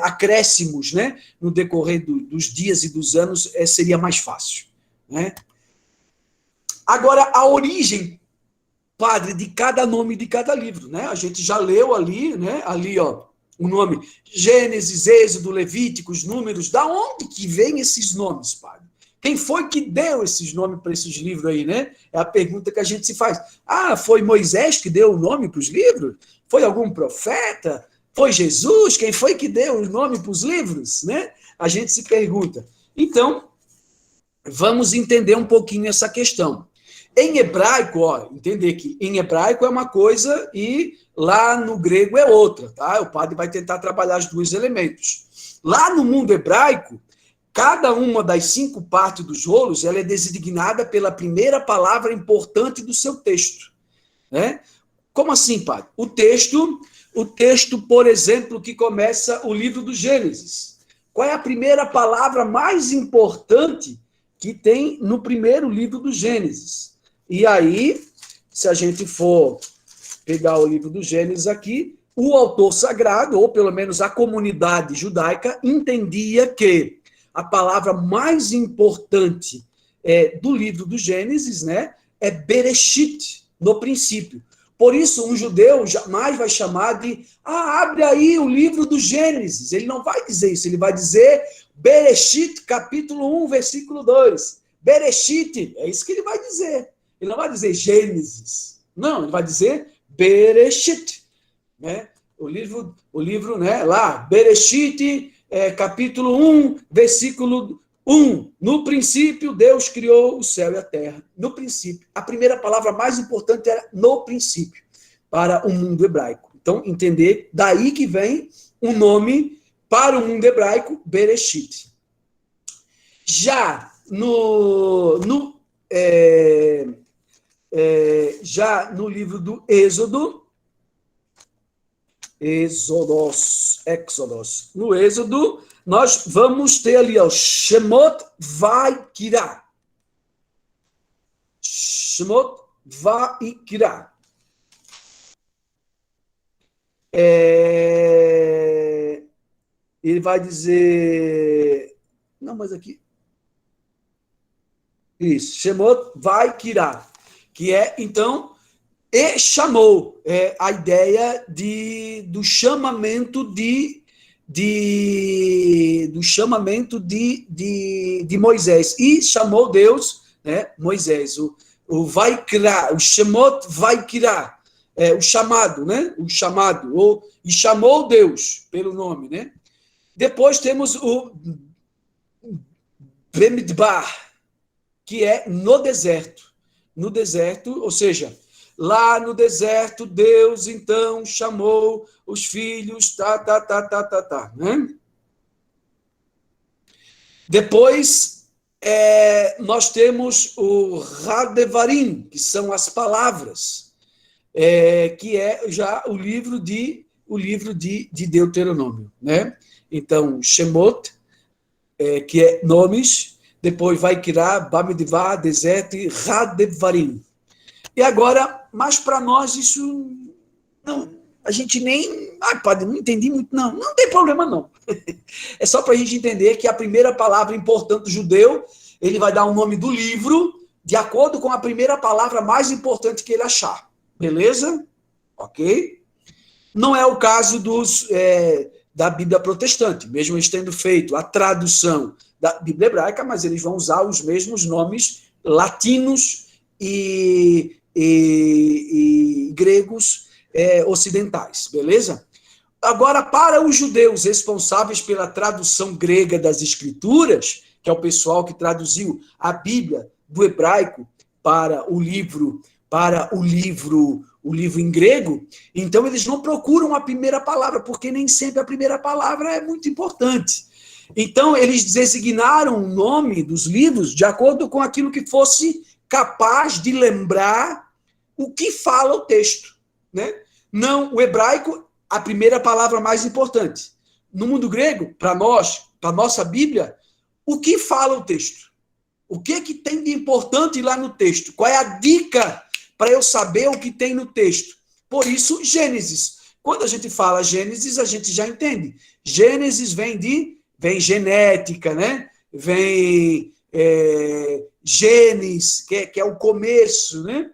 acréscimos, né? No decorrer dos dias e dos anos, seria mais fácil, né? Agora, a origem, padre, de cada nome de cada livro, né? A gente já leu ali, né? Ali, ó, o nome Gênesis, Êxodo, Levíticos, Números. Da onde que vem esses nomes, padre? Quem foi que deu esses nomes para esses livros aí, né? É a pergunta que a gente se faz. Ah, foi Moisés que deu o nome para os livros? Foi algum profeta? Foi Jesus? Quem foi que deu o nome para os livros, né? A gente se pergunta. Então, vamos entender um pouquinho essa questão. Em hebraico, ó, entender que em hebraico é uma coisa e lá no grego é outra, tá? O padre vai tentar trabalhar os dois elementos. Lá no mundo hebraico, cada uma das 5 partes dos rolos, ela é designada pela primeira palavra importante do seu texto, né? Como assim, padre? O texto, por exemplo, que começa o livro do Gênesis. Qual é a primeira palavra mais importante que tem no primeiro livro do Gênesis? E aí, se a gente for pegar o livro do Gênesis aqui, o autor sagrado, ou pelo menos a comunidade judaica, entendia que a palavra mais importante do livro do Gênesis, né, é Bereshit, no princípio. Por isso, um judeu jamais vai chamar de abre aí o livro do Gênesis. Ele não vai dizer isso, ele vai dizer Bereshit, capítulo 1, versículo 2. Bereshit, é isso que ele vai dizer. Ele não vai dizer Gênesis. Não, ele vai dizer Bereshit. Né? O livro, né, lá, Bereshit, capítulo 1, versículo 1. No princípio, Deus criou o céu e a terra. No princípio. A primeira palavra mais importante era no princípio, para o mundo hebraico. Então, entender, daí que vem o nome para o mundo hebraico, Bereshit. Já já no livro do Êxodo, Éxodos. No Êxodo, nós vamos ter ali, ó, Shemot Vaikra. Shemot Vaikra. Ele vai dizer... Não, mas aqui... Isso, Shemot Vaikra. Que é, então... E chamou a ideia do chamamento de do chamamento de Moisés. E chamou Deus, né, Moisés, o Vaikra, o Shemot Vaikra, o chamado, né? O chamado, e chamou Deus pelo nome, né? Depois temos o Bemidbar, que é no deserto. No deserto, ou seja, lá no deserto, Deus então chamou os filhos, né? Depois, nós temos o Hadevarim, que são as palavras, que é já o livro de Deuteronômio, né? Então, Shemot, que é nomes, depois vai criar Bamidvá, deserto e Hadevarim. E agora, mas para nós isso não, a gente nem, padre, não entendi muito, não tem problema não. É só para a gente entender que a primeira palavra importante do judeu, ele vai dar o nome do livro de acordo com a primeira palavra mais importante que ele achar. Beleza? Ok? Não é o caso da Bíblia protestante, mesmo eles tendo feito a tradução da Bíblia hebraica, mas eles vão usar os mesmos nomes latinos e gregos ocidentais, beleza? Agora, para os judeus responsáveis pela tradução grega das Escrituras, que é o pessoal que traduziu a Bíblia do hebraico para o livro em grego, então eles não procuram a primeira palavra, porque nem sempre a primeira palavra é muito importante. Então, eles designaram o nome dos livros de acordo com aquilo que fosse capaz de lembrar o que fala o texto, né? Não, o hebraico, a primeira palavra mais importante. No mundo grego, para nós, para a nossa Bíblia, o que fala o texto? O que tem de importante lá no texto? Qual é a dica para eu saber o que tem no texto? Por isso, Gênesis. Quando a gente fala Gênesis, a gente já entende. Gênesis vem genética, né? Vem genes, que é o começo, né?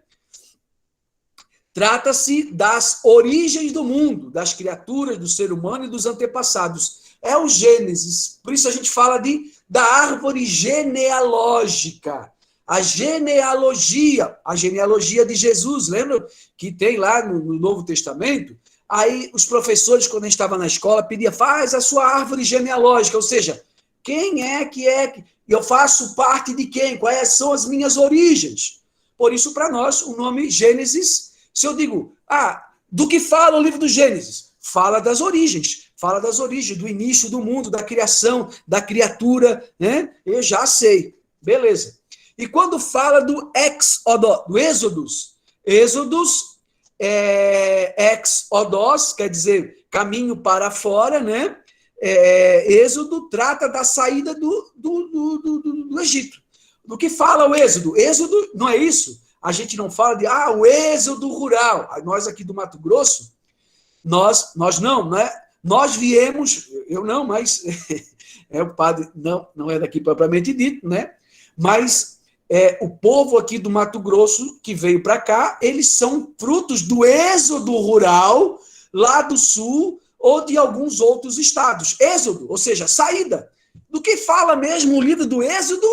Trata-se das origens do mundo, das criaturas, do ser humano e dos antepassados. É o Gênesis. Por isso a gente fala da árvore genealógica. A genealogia de Jesus, lembra? Que tem lá no Novo Testamento. Aí os professores, quando a gente estava na escola, pediam, faz a sua árvore genealógica, ou seja, quem é que eu faço parte de quem? Quais são as minhas origens? Por isso, para nós, o nome Gênesis, se eu digo, do que fala o livro do Gênesis? Fala das origens, do início do mundo, da criação, da criatura, né? Eu já sei, beleza. E quando fala do Êxodos, Exodos, quer dizer, caminho para fora, né? Êxodo trata da saída do Egito. Do que fala o Êxodo? Êxodo não é isso? A gente não fala de, o êxodo rural. Nós aqui do Mato Grosso, nós não, né? Nós viemos, eu não, mas o padre não é daqui propriamente dito, né? Mas o povo aqui do Mato Grosso que veio para cá, eles são frutos do êxodo rural lá do sul ou de alguns outros estados. Êxodo, ou seja, saída. Do que fala mesmo o livro do Êxodo?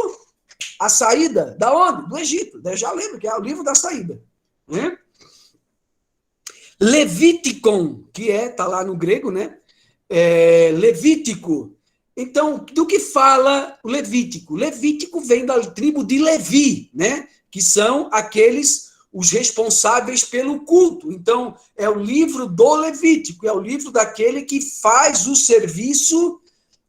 A saída, da onde? Do Egito. Eu já lembro que é o livro da saída. Né? Levíticon, que está lá no grego, né? Levítico. Então, do que fala o Levítico? Levítico vem da tribo de Levi, né? Que são os responsáveis pelo culto. Então, é o livro do Levítico, é o livro daquele que faz o serviço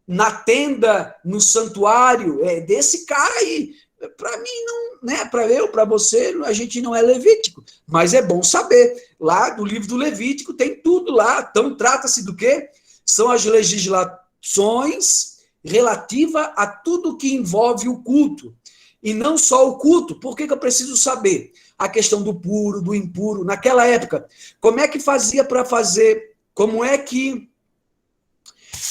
na tenda, no santuário, desse cara aí. Para mim, não, né? Para você, a gente não é levítico, mas é bom saber. Lá do livro do Levítico tem tudo lá. Então, trata-se do quê? São as legislações relativas a tudo que envolve o culto. E não só o culto. Por que eu preciso saber? A questão do puro, do impuro. Naquela época, como é que fazia para fazer? Como é que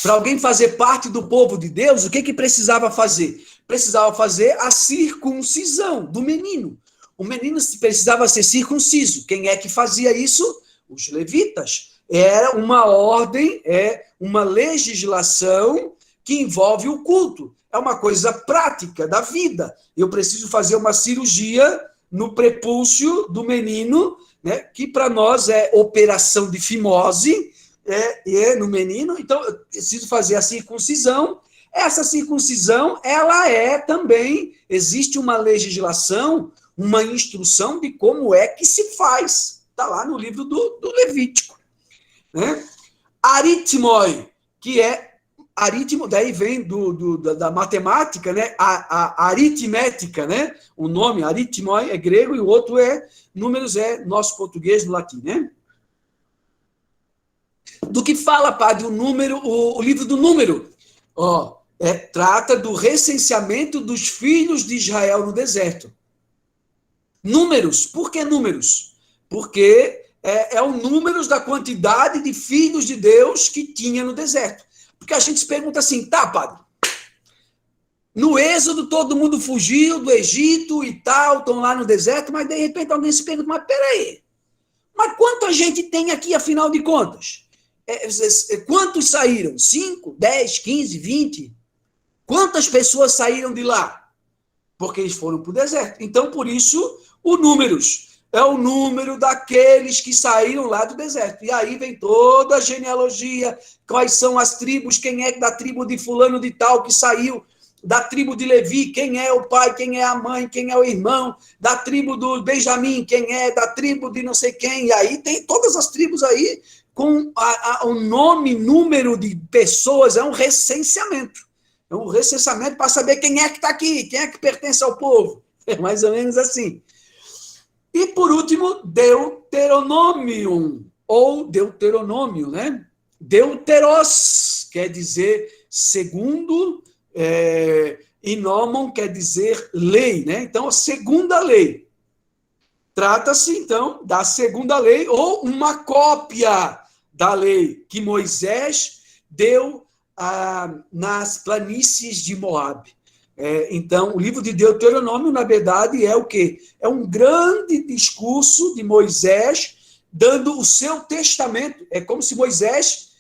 para alguém fazer parte do povo de Deus, o que precisava fazer? Precisava fazer a circuncisão do menino. O menino precisava ser circunciso. Quem é que fazia isso? Os levitas. era uma ordem, uma legislação que envolve o culto. É uma coisa prática da vida. Eu preciso fazer uma cirurgia no prepúcio do menino, né, que para nós é operação de fimose, no menino, então eu preciso fazer a circuncisão. Essa circuncisão, ela também, existe uma legislação, uma instrução de como é que se faz. Está lá no livro do Levítico. Né? Aritmoi, que aritmo, daí vem da matemática, né? A aritmética, né? O nome aritmoi é grego e o outro números, nosso português no latim, né? Do que fala, padre, o livro do número? Trata do recenseamento dos filhos de Israel no deserto. Números. Por que números? Porque é o número da quantidade de filhos de Deus que tinha no deserto. Porque a gente se pergunta assim, tá, padre, no Êxodo todo mundo fugiu do Egito e tal, estão lá no deserto, mas de repente alguém se pergunta, mas peraí, mas quanta gente tem aqui, afinal de contas? Quantos saíram? 5, 10, 15, 20? Quantas pessoas saíram de lá? Porque eles foram para o deserto. Então, por isso, o números é o número daqueles que saíram lá do deserto. E aí vem toda a genealogia, quais são as tribos, quem é da tribo de fulano de tal que saiu, da tribo de Levi, quem é o pai, quem é a mãe, quem é o irmão, da tribo do Benjamim, quem é da tribo de não sei quem. E aí tem todas as tribos aí, com o nome, número de pessoas, é um recenseamento. É um recenseamento para saber quem é que está aqui, quem é que pertence ao povo. É mais ou menos assim. E, por último, Deuteronomium, ou Deuteronômio, né? Deuteros quer dizer segundo, e nomon quer dizer lei, né? Então, a segunda lei. Trata-se, então, da segunda lei, ou uma cópia da lei que Moisés deu nas planícies de Moabe. Então, o livro de Deuteronômio, na verdade, é o quê? É um grande discurso de Moisés dando o seu testamento. É como se Moisés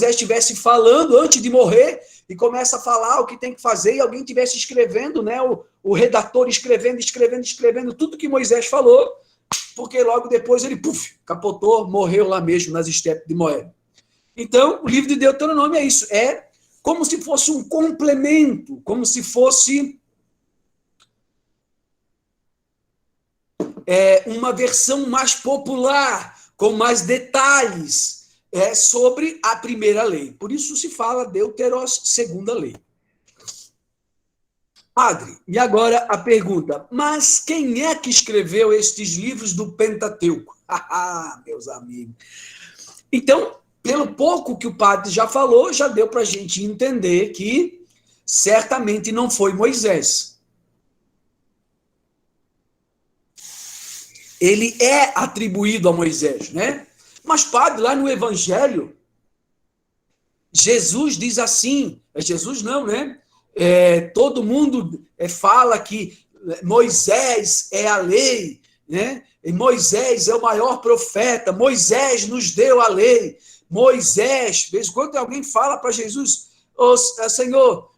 estivesse falando antes de morrer e começa a falar o que tem que fazer e alguém estivesse escrevendo, né? O redator escrevendo tudo que Moisés falou, porque logo depois ele, capotou, morreu lá mesmo nas estepes de Moabe. Então, o livro de Deuteronômio é isso, como se fosse um complemento, como se fosse uma versão mais popular, com mais detalhes sobre a primeira lei. Por isso se fala Deuteros, segunda lei. Padre, e agora a pergunta, mas quem é que escreveu estes livros do Pentateuco? Meus amigos. Então, pelo pouco que o padre já falou, já deu para a gente entender que certamente não foi Moisés. Ele é atribuído a Moisés, né? Mas, padre, lá no Evangelho, Jesus diz assim, Jesus não, né? Todo mundo fala que Moisés é a lei, né? E Moisés é o maior profeta, Moisés nos deu a lei. Moisés, de vez em quando alguém fala para Jesus, Senhor,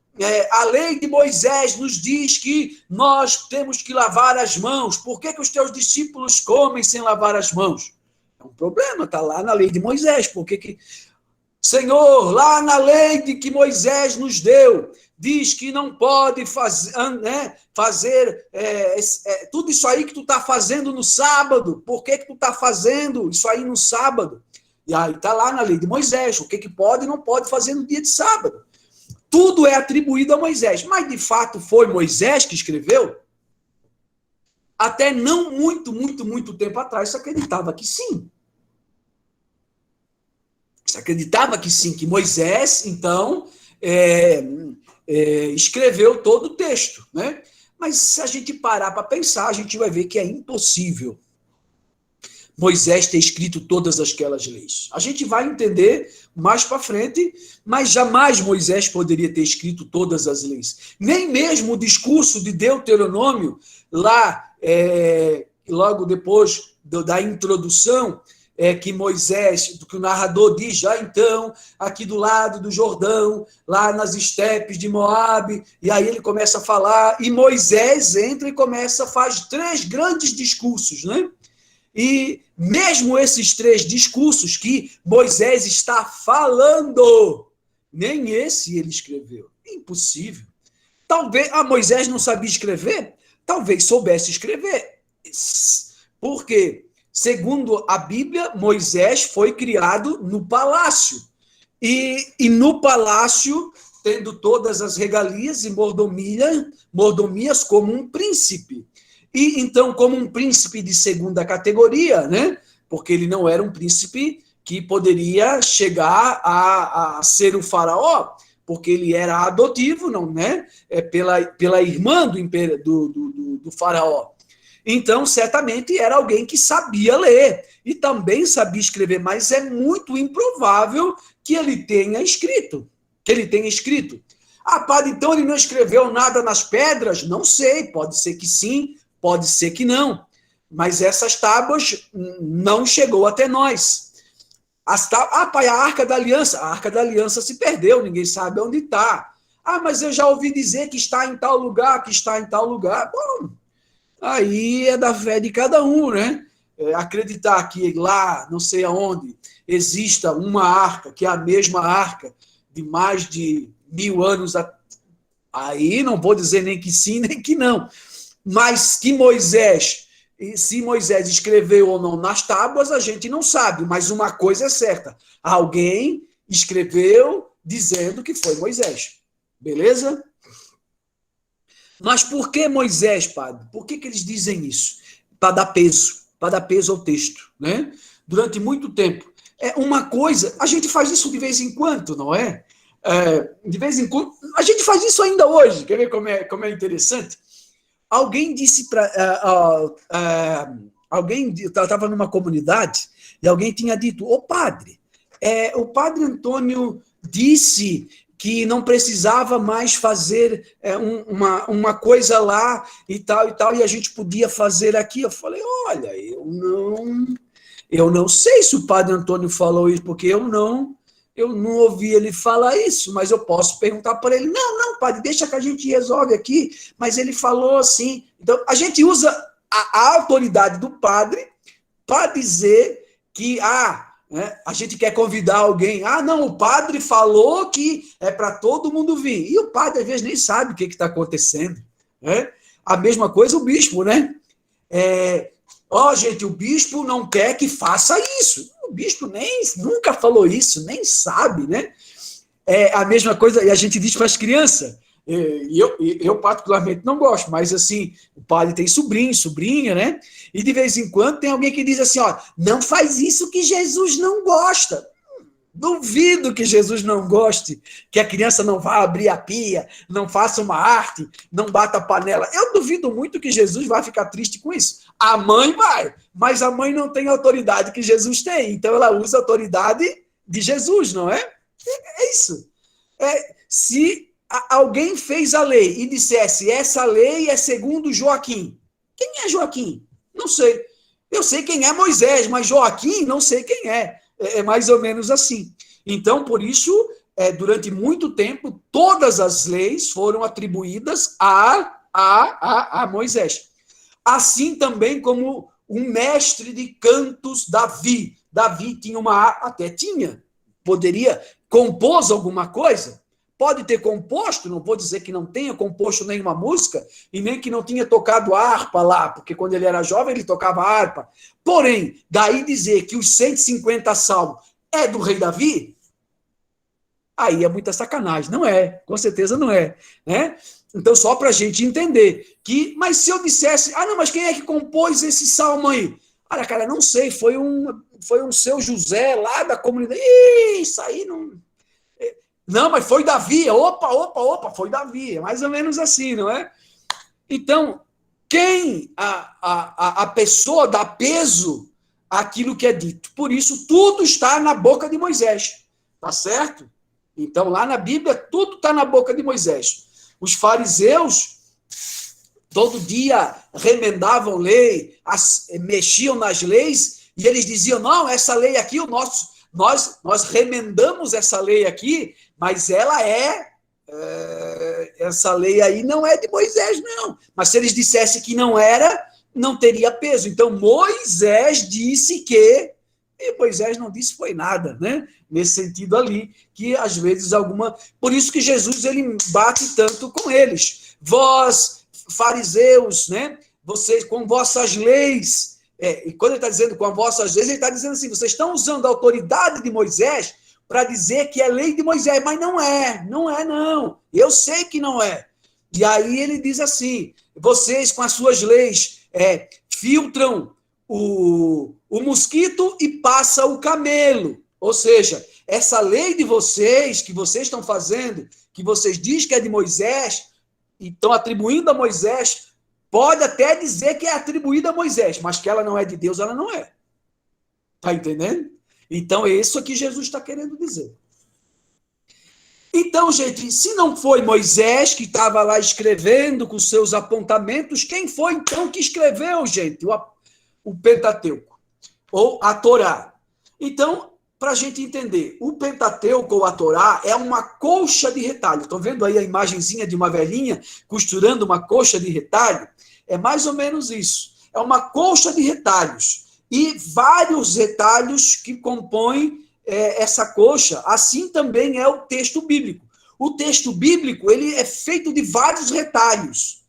a lei de Moisés nos diz que nós temos que lavar as mãos, por que os teus discípulos comem sem lavar as mãos? É um problema, está lá na lei de Moisés, por que... Senhor, lá na lei de que Moisés nos deu, diz que não pode fazer tudo isso aí que tu está fazendo no sábado, por que tu está fazendo isso aí no sábado? E aí está lá na lei de Moisés, o que pode e não pode fazer no dia de sábado. Tudo é atribuído a Moisés, mas de fato foi Moisés que escreveu? Até não muito tempo atrás se acreditava que sim. Se acreditava que sim, que Moisés, então, escreveu todo o texto, né? Mas se a gente parar para pensar, a gente vai ver que é impossível Moisés ter escrito todas aquelas leis. A gente vai entender mais para frente, mas jamais Moisés poderia ter escrito todas as leis. Nem mesmo o discurso de Deuteronômio, lá, logo depois da introdução, que Moisés, que o narrador diz, já então, aqui do lado do Jordão, lá nas estepes de Moabe, e aí ele começa a falar, e Moisés entra e faz 3 grandes discursos, né? E mesmo esses 3 discursos que Moisés está falando, nem esse ele escreveu. Impossível. Talvez, Moisés não sabia escrever? Talvez soubesse escrever. Porque, segundo a Bíblia, Moisés foi criado no palácio. E no palácio, tendo todas as regalias e mordomias como um príncipe. E então, como um príncipe de segunda categoria, né? Porque ele não era um príncipe que poderia chegar a ser o faraó, porque ele era adotivo, não, né? Pela irmã do faraó. Então, certamente era alguém que sabia ler e também sabia escrever, mas é muito improvável que ele tenha escrito. Padre, então ele não escreveu nada nas pedras? Não sei, pode ser que sim, pode ser que não. Mas essas tábuas não chegou até nós. Pai, a Arca da Aliança. A Arca da Aliança se perdeu, ninguém sabe onde está. Mas eu já ouvi dizer que está em tal lugar, Bom, aí é da fé de cada um, né? Acreditar que lá, não sei aonde, exista uma arca, que é a mesma arca de mais de 1000 anos. Aí não vou dizer nem que sim, nem que não. Mas que se Moisés escreveu ou não nas tábuas, a gente não sabe, mas uma coisa é certa, alguém escreveu dizendo que foi Moisés, beleza? Mas por que Moisés, padre? Por que eles dizem isso? Para dar peso ao texto, né? Durante muito tempo. É uma coisa, a gente faz isso de vez em quando, não é? De vez em quando, a gente faz isso ainda hoje, quer ver como é interessante? Alguém disse para. Alguém estava numa comunidade e alguém tinha dito: padre, o padre Antônio disse que não precisava mais fazer uma coisa lá e tal, e a gente podia fazer aqui. Eu falei: olha, eu não sei se o padre Antônio falou isso, porque eu não ouvi ele falar isso, mas eu posso perguntar para ele. Não, padre, deixa que a gente resolve aqui, mas ele falou assim. Então, a gente usa a autoridade do padre para dizer que, a gente quer convidar alguém. Não, o padre falou que é para todo mundo vir. E o padre, às vezes, nem sabe o que está acontecendo. Né? A mesma coisa o bispo, né? Gente, o bispo não quer que faça isso. O bispo nunca falou isso, nem sabe, né? É a mesma coisa, e a gente diz para as crianças, eu particularmente não gosto, mas assim, o padre tem sobrinho, sobrinha, né? E de vez em quando tem alguém que diz assim, não faz isso que Jesus não gosta. Duvido que Jesus não goste, que a criança não vá abrir a pia, não faça uma arte, não bata a panela. Eu duvido muito que Jesus vai ficar triste com isso. A mãe vai, mas a mãe não tem a autoridade que Jesus tem, então ela usa a autoridade de Jesus, não é? É isso. Se alguém fez a lei e dissesse, essa lei é segundo Joaquim. Quem é Joaquim? Não sei. Eu sei quem é Moisés, mas Joaquim não sei quem é. É mais ou menos assim. Então, por isso, durante muito tempo, todas as leis foram atribuídas a Moisés. Assim também como o mestre de cantos, Davi. Davi tinha poderia compor alguma coisa, pode ter composto, não vou dizer que não tenha composto nenhuma música, e nem que não tinha tocado harpa lá, porque quando ele era jovem ele tocava harpa. Porém, daí dizer que os 150 salmos é do rei Davi, aí é muita sacanagem. Não é, com certeza não é. Né? Então, só para a gente entender que, mas se eu dissesse, não, mas quem é que compôs esse salmo aí? Olha, cara, não sei, foi um seu José lá da comunidade. Isso aí não... Não, mas foi Davi. Opa, foi Davi. É mais ou menos assim, não é? Então, quem a pessoa dá peso àquilo que é dito. Por isso, tudo está na boca de Moisés. Tá certo? Então, lá na Bíblia, tudo está na boca de Moisés. Os fariseus, todo dia, remendavam lei, mexiam nas leis, E eles diziam, não, essa lei aqui, nós remendamos essa lei aqui, mas ela essa lei aí não é de Moisés, não. Mas se eles dissessem que não era, não teria peso. Então, Moisés disse que, e Moisés não disse foi nada, né? Nesse sentido ali, que às vezes por isso que Jesus, ele bate tanto com eles. Vós, fariseus, né? Vocês, com vossas leis, e quando ele está dizendo com as vossas leis, ele está dizendo assim, vocês estão usando a autoridade de Moisés para dizer que é lei de Moisés, mas não é, não. Eu sei que não é. E aí ele diz assim, vocês com as suas leis filtram o mosquito e passa o camelo. Ou seja, essa lei de vocês, que vocês estão fazendo, que vocês dizem que é de Moisés, e estão atribuindo a Moisés, pode até dizer que é atribuída a Moisés, mas que ela não é de Deus, ela não é. Está entendendo? Então, é isso que Jesus está querendo dizer. Então, gente, se não foi Moisés que estava lá escrevendo com seus apontamentos, quem foi, então, que escreveu, gente, o Pentateuco? Ou a Torá? Então, para a gente entender, o Pentateuco ou a Torá é uma colcha de retalho. Estão vendo aí a imagenzinha de uma velhinha costurando uma colcha de retalho? É mais ou menos isso. É uma colcha de retalhos. E vários retalhos que compõem essa colcha. Assim também é o texto bíblico. O texto bíblico, ele é feito de vários retalhos.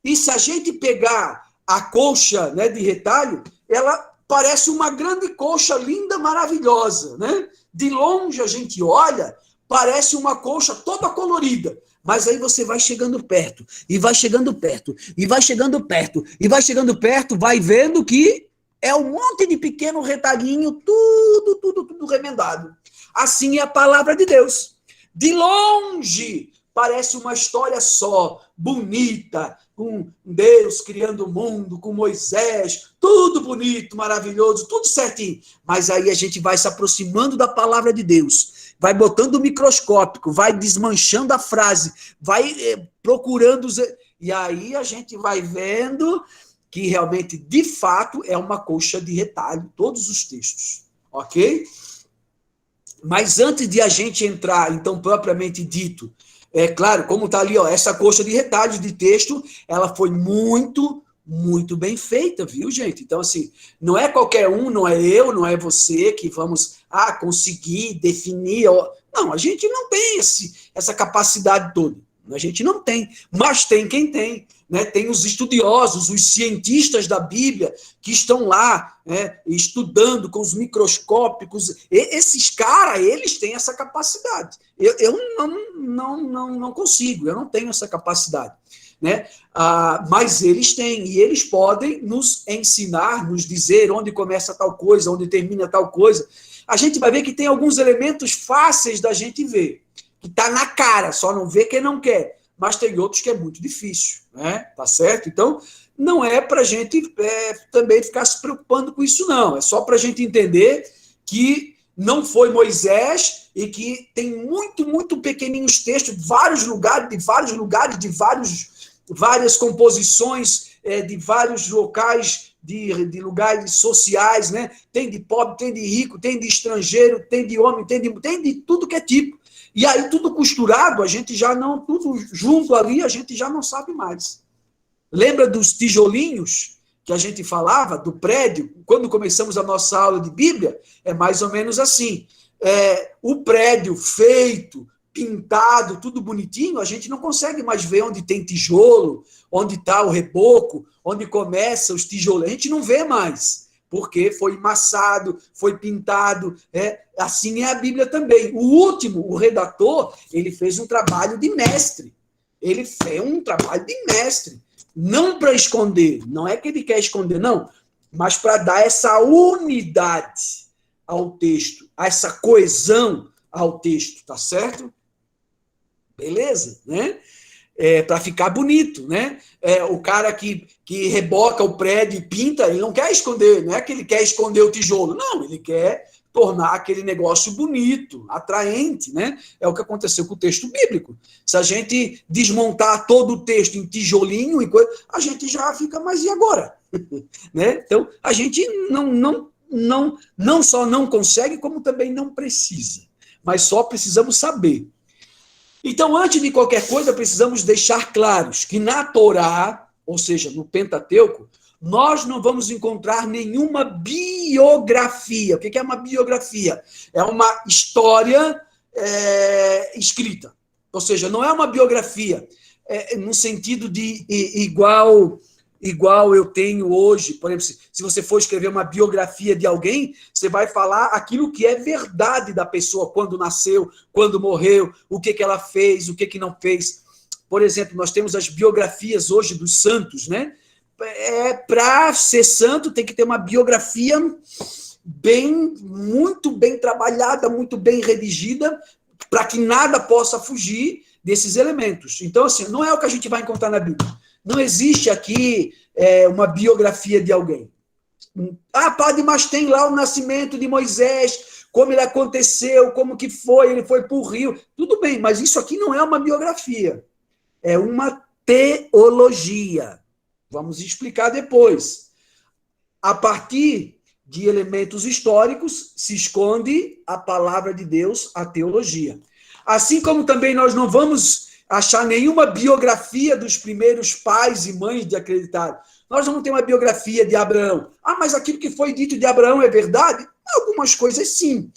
E se a gente pegar a colcha, né, de retalho, ela parece uma grande colcha linda, maravilhosa, né? De longe a gente olha, parece uma colcha toda colorida. Mas aí você vai chegando perto, e vai chegando perto, e vai chegando perto, e vai chegando perto, vai vendo que é um monte de pequeno retalhinho, tudo remendado. Assim é a palavra de Deus. De longe, parece uma história só, bonita, com Deus criando o mundo, com Moisés, tudo bonito, maravilhoso, tudo certinho. Mas aí a gente vai se aproximando da palavra de Deus, vai botando o microscópico, vai desmanchando a frase, vai procurando... E aí a gente vai vendo que realmente, de fato, é uma colcha de retalho, todos os textos, ok? Mas antes de a gente entrar, então, propriamente dito, é claro, como está ali, ó, essa colcha de retalhos de texto, ela foi muito bem feita, viu, gente? Então, assim, não é qualquer um, não é eu, não é você que vamos conseguir definir. Não, a gente não tem essa capacidade toda. A gente não tem, mas tem quem tem. Né? Tem os estudiosos, os cientistas da Bíblia, que estão lá, né, estudando com os microscópicos. Esses caras, eles têm essa capacidade. Eu não consigo, eu não tenho essa capacidade. Né? Mas eles têm, e eles podem nos ensinar, nos dizer onde começa tal coisa, onde termina tal coisa. A gente vai ver que tem alguns elementos fáceis da gente ver, que está na cara, só não vê quem não quer. Mas tem outros que é muito difícil, né? Tá certo? Então, não é para a gente também ficar se preocupando com isso, não. É só para a gente entender que não foi Moisés e que tem muito pequeninos textos, de vários lugares, várias composições, de vários locais, de lugares sociais, né? Tem de pobre, tem de rico, tem de estrangeiro, tem de homem, tem de tudo que é tipo. E aí, tudo costurado, a gente já não, tudo junto ali, a gente já não sabe mais. Lembra dos tijolinhos que a gente falava, do prédio? Quando começamos a nossa aula de Bíblia, é mais ou menos assim. O prédio feito, pintado, tudo bonitinho, a gente não consegue mais ver onde tem tijolo, onde está o reboco, onde começa os tijolos. A gente não vê mais. Porque foi amassado, foi pintado, assim é a Bíblia também. O último, o redator, ele fez um trabalho de mestre. Ele fez um trabalho de mestre. Não para esconder, não é que ele quer esconder, não, mas para dar essa unidade ao texto, essa coesão ao texto, tá certo? Beleza, né? Para ficar bonito, né? O cara que reboca o prédio e pinta, ele não quer esconder, não é que ele quer esconder o tijolo, não, ele quer tornar aquele negócio bonito, atraente, né? É o que aconteceu com o texto bíblico. Se a gente desmontar todo o texto em tijolinho e coisa, a gente já fica, mas e agora? Né? Então, a gente não não só não consegue, como também não precisa. Mas só precisamos saber. Então, antes de qualquer coisa, precisamos deixar claros que na Torá, ou seja, no Pentateuco, nós não vamos encontrar nenhuma biografia. O que é uma biografia? É uma história escrita. Ou seja, não é uma biografia no sentido de igual eu tenho hoje. Por exemplo, se você for escrever uma biografia de alguém, você vai falar aquilo que é verdade da pessoa, quando nasceu, quando morreu, o que ela fez, o que não fez. Por exemplo, nós temos as biografias hoje dos santos, né? Para ser santo tem que ter uma biografia muito bem trabalhada, muito bem redigida, para que nada possa fugir desses elementos. Então, assim, não é o que a gente vai encontrar na Bíblia. Não existe aqui uma biografia de alguém. Padre, mas tem lá o nascimento de Moisés, como ele aconteceu, como que foi, ele foi para o rio. Tudo bem, mas isso aqui não é uma biografia. É uma teologia. Vamos explicar depois. A partir de elementos históricos se esconde a palavra de Deus, a teologia. Assim como também nós não vamos achar nenhuma biografia dos primeiros pais e mães de acreditar. Nós não temos uma biografia de Abraão. Mas aquilo que foi dito de Abraão é verdade? Algumas coisas sim.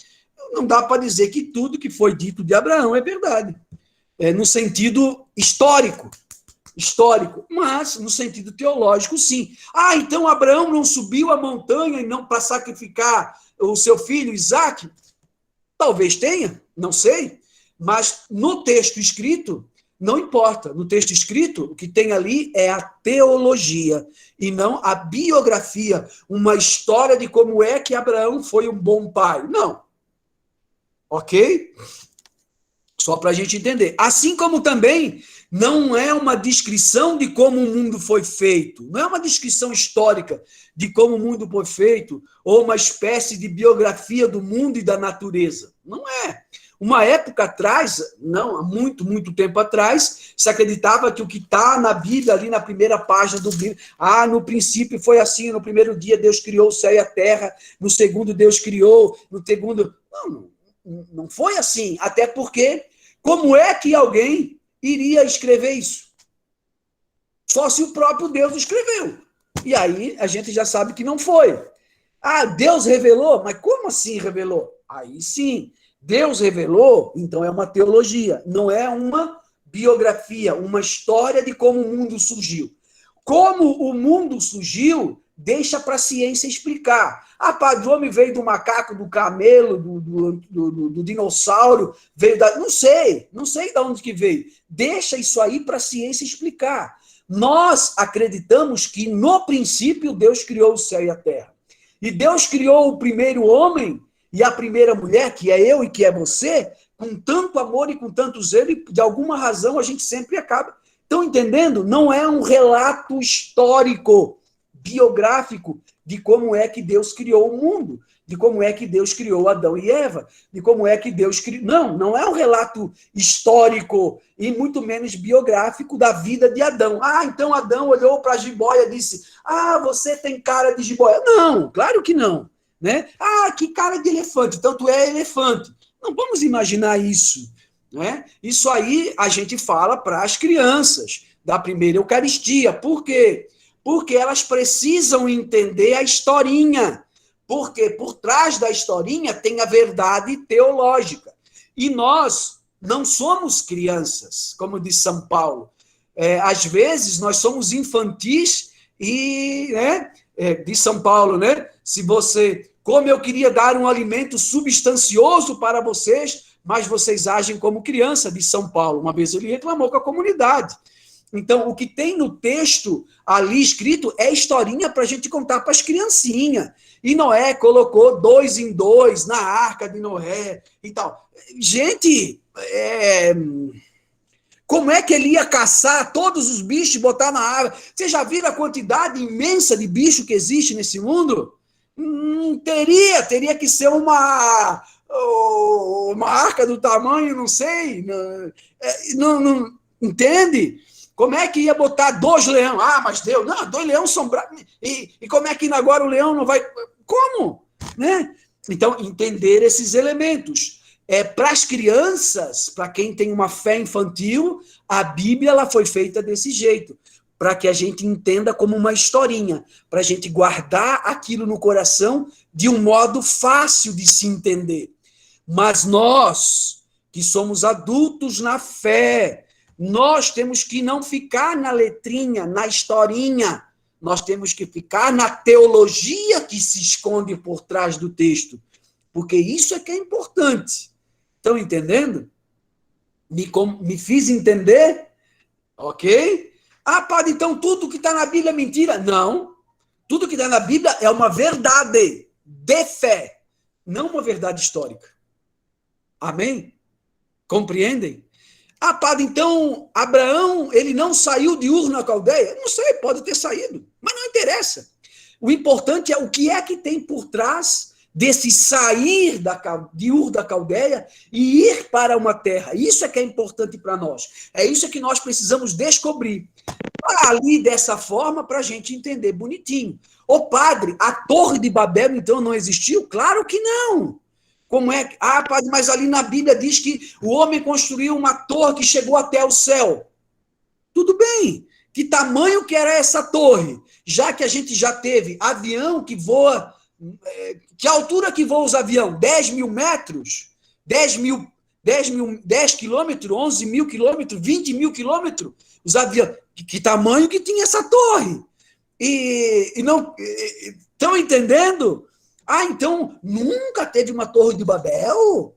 Não dá para dizer que tudo que foi dito de Abraão é verdade. No sentido histórico, mas no sentido teológico, sim. Então Abraão não subiu a montanha e não para sacrificar o seu filho Isaque? Talvez tenha, não sei, mas no texto escrito, não importa. No texto escrito, o que tem ali é a teologia e não a biografia, uma história de como é que Abraão foi um bom pai. Não. Ok? Só para a gente entender. Assim como também não é uma descrição de como o mundo foi feito, não é uma descrição histórica de como o mundo foi feito, ou uma espécie de biografia do mundo e da natureza. Não é. Uma época atrás, não, há muito, muito tempo atrás, se acreditava que o que está na Bíblia, ali na primeira página do livro, no princípio foi assim, no primeiro dia Deus criou o céu e a terra, no segundo Deus criou, no segundo... Não foi assim, até porque como é que alguém iria escrever isso? Só se o próprio Deus escreveu. E aí a gente já sabe que não foi. Deus revelou? Mas como assim revelou? Aí sim, Deus revelou, então é uma teologia, não é uma biografia, uma história de como o mundo surgiu. Como o mundo surgiu, deixa para a ciência explicar. Padre, o homem veio do macaco, do camelo, do dinossauro, veio da... Não sei de onde que veio. Deixa isso aí para a ciência explicar. Nós acreditamos que, no princípio, Deus criou o céu e a terra. E Deus criou o primeiro homem e a primeira mulher, que é eu e que é você, com tanto amor e com tanto zelo, e de alguma razão a gente sempre acaba. Estão entendendo? Não é um relato histórico, biográfico, de como é que Deus criou o mundo, de como é que Deus criou Adão e Eva, de como é que Deus criou... Não é um relato histórico e muito menos biográfico da vida de Adão. Então Adão olhou para a jiboia e disse, você tem cara de jiboia. Não, claro que não. Né? Que cara de elefante, então tu é elefante. Não vamos imaginar isso. Né? Isso aí a gente fala para as crianças da primeira Eucaristia. Por quê? Porque elas precisam entender a historinha. Porque por trás da historinha tem a verdade teológica. E nós não somos crianças, como diz São Paulo. Às vezes nós somos infantis e, diz São Paulo, né? Como eu queria dar um alimento substancioso para vocês, mas vocês agem como criança, diz São Paulo. Uma vez ele reclamou com a comunidade. Então, o que tem no texto ali escrito é historinha para a gente contar para as criancinhas. E Noé colocou 2 em 2 na arca de Noé e tal. Gente, como é que ele ia caçar todos os bichos e botar na água? Vocês já viram a quantidade imensa de bicho que existe nesse mundo? Teria que ser uma arca do tamanho, não sei. Não entende? Como é que ia botar 2 leões? Mas Deus, não, 2 leões são bravos. E como é que agora o leão não vai... Como? né? Então, entender esses elementos. Para as crianças, para quem tem uma fé infantil, a Bíblia ela foi feita desse jeito, para que a gente entenda como uma historinha, para a gente guardar aquilo no coração de um modo fácil de se entender. Mas nós, que somos adultos na fé, nós temos que não ficar na letrinha, na historinha, nós temos que ficar na teologia que se esconde por trás do texto, porque isso é que é importante. Estão entendendo? Me fiz entender? Ok? Ah, padre, então tudo que está na Bíblia é mentira? Não. Tudo que está na Bíblia é uma verdade de fé, não uma verdade histórica. Amém? Compreendem? Ah, padre, então Abraão, ele não saiu de Ur na Caldeia? Não sei, pode ter saído, mas não interessa. O importante é o que é que tem por trás desse sair de Ur da Caldeia e ir para uma terra. Isso é que é importante para nós. É isso que nós precisamos descobrir. Ali, dessa forma, para a gente entender bonitinho. Ô padre, a Torre de Babel, então, não existiu? Claro que não. Como é que... Ah, padre, mas ali na Bíblia diz que o homem construiu uma torre que chegou até o céu. Tudo bem. Que tamanho que era essa torre? Já que a gente já teve avião que voa... Que altura que voa os aviões? 10 mil metros? 10 quilômetros? 11 mil quilômetros? 20 mil quilômetros? Os aviões... Que tamanho que tinha essa torre? E não... Estão entendendo? Ah, então nunca teve uma Torre de Babel?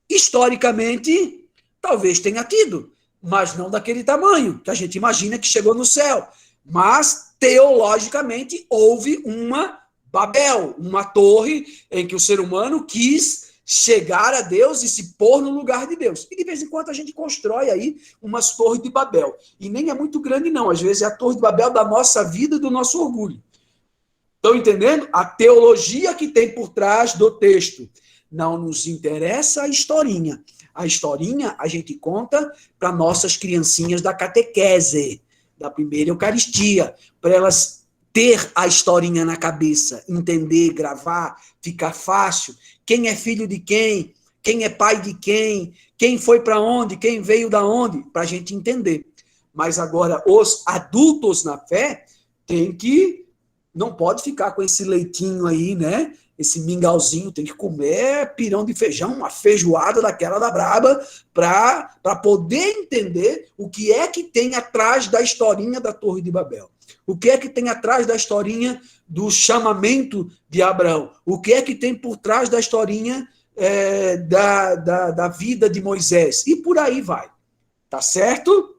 Historicamente, talvez tenha tido, mas não daquele tamanho, que a gente imagina que chegou no céu. Mas, teologicamente, houve uma Babel, uma torre em que o ser humano quis chegar a Deus e se pôr no lugar de Deus. E de vez em quando a gente constrói aí umas torres de Babel. E nem é muito grande, não. Às vezes é a Torre de Babel da nossa vida e do nosso orgulho. Estão entendendo? A teologia que tem por trás do texto. Não nos interessa a historinha. A historinha a gente conta para nossas criancinhas da catequese, da primeira Eucaristia, para elas ter a historinha na cabeça, entender, gravar, ficar fácil. Quem é filho de quem? Quem é pai de quem? Quem foi para onde? Quem veio da onde? Para a gente entender. Mas agora, os adultos na fé têm que... Não pode ficar com esse leitinho aí, né? Esse mingauzinho, tem que comer pirão de feijão, uma feijoada daquela da braba, para poder entender o que é que tem atrás da historinha da Torre de Babel. O que é que tem atrás da historinha do chamamento de Abraão? O que é que tem por trás da historinha da vida de Moisés? E por aí vai. Tá certo?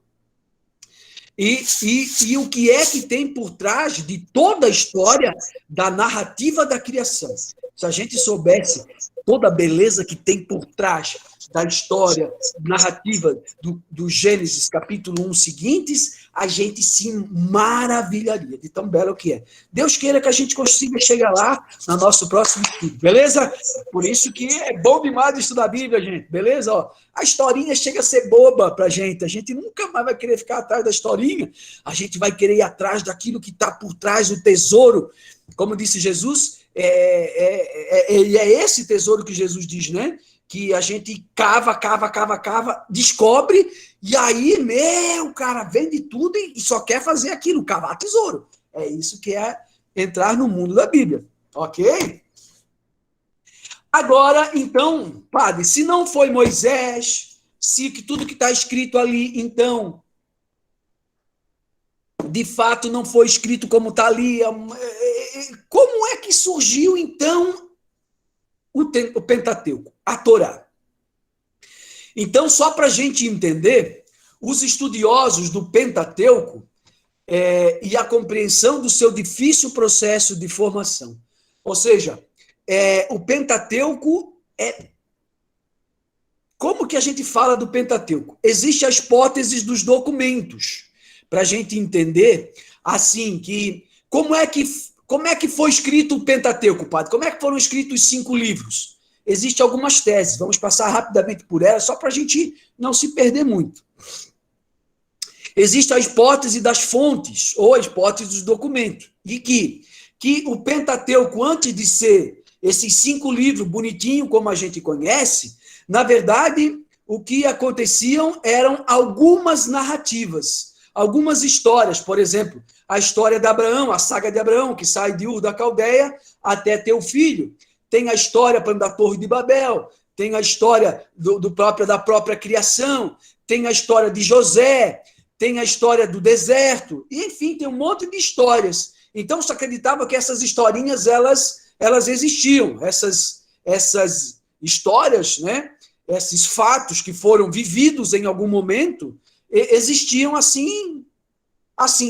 E o que é que tem por trás de toda a história da narrativa da criação? Se a gente soubesse toda a beleza que tem por trás da história narrativa do Gênesis, capítulo 1 seguintes, a gente se maravilharia de tão belo que é. Deus queira que a gente consiga chegar lá no nosso próximo estudo, beleza? Por isso que é bom demais estudar a Bíblia, gente, beleza? Ó, a historinha chega a ser boba pra gente, a gente nunca mais vai querer ficar atrás da historinha, a gente vai querer ir atrás daquilo que está por trás do tesouro. Como disse Jesus, é esse tesouro que Jesus diz, né? Que a gente cava, descobre, e aí, o cara vende tudo e só quer fazer aquilo, cavar tesouro. É isso que é entrar no mundo da Bíblia, ok? Agora, então, padre, se não foi Moisés, se tudo que está escrito ali, então, de fato não foi escrito como está ali, como é que surgiu, então, o Pentateuco, a Torá? Então, só para a gente entender, os estudiosos do Pentateuco e a compreensão do seu difícil processo de formação. Ou seja, o Pentateuco Como que a gente fala do Pentateuco? Existe a hipótese dos documentos, para a gente entender, assim, que como é que foi escrito o Pentateuco, padre? Como é que foram escritos os 5 livros? Existem algumas teses, vamos passar rapidamente por elas, só para a gente não se perder muito. Existe a hipótese das fontes, ou a hipótese dos documentos, e que o Pentateuco, antes de ser esses 5 livros bonitinho como a gente conhece, na verdade, o que aconteciam eram algumas narrativas, algumas histórias. Por exemplo, a história de Abraão, a saga de Abraão, que sai de Ur da Caldeia até ter o filho. Tem a história da Torre de Babel, tem a história da própria criação, tem a história de José, tem a história do deserto, e, enfim, tem um monte de histórias. Então, se acreditava que essas historinhas, elas existiam, essas histórias, né? Esses fatos que foram vividos em algum momento, existiam assim,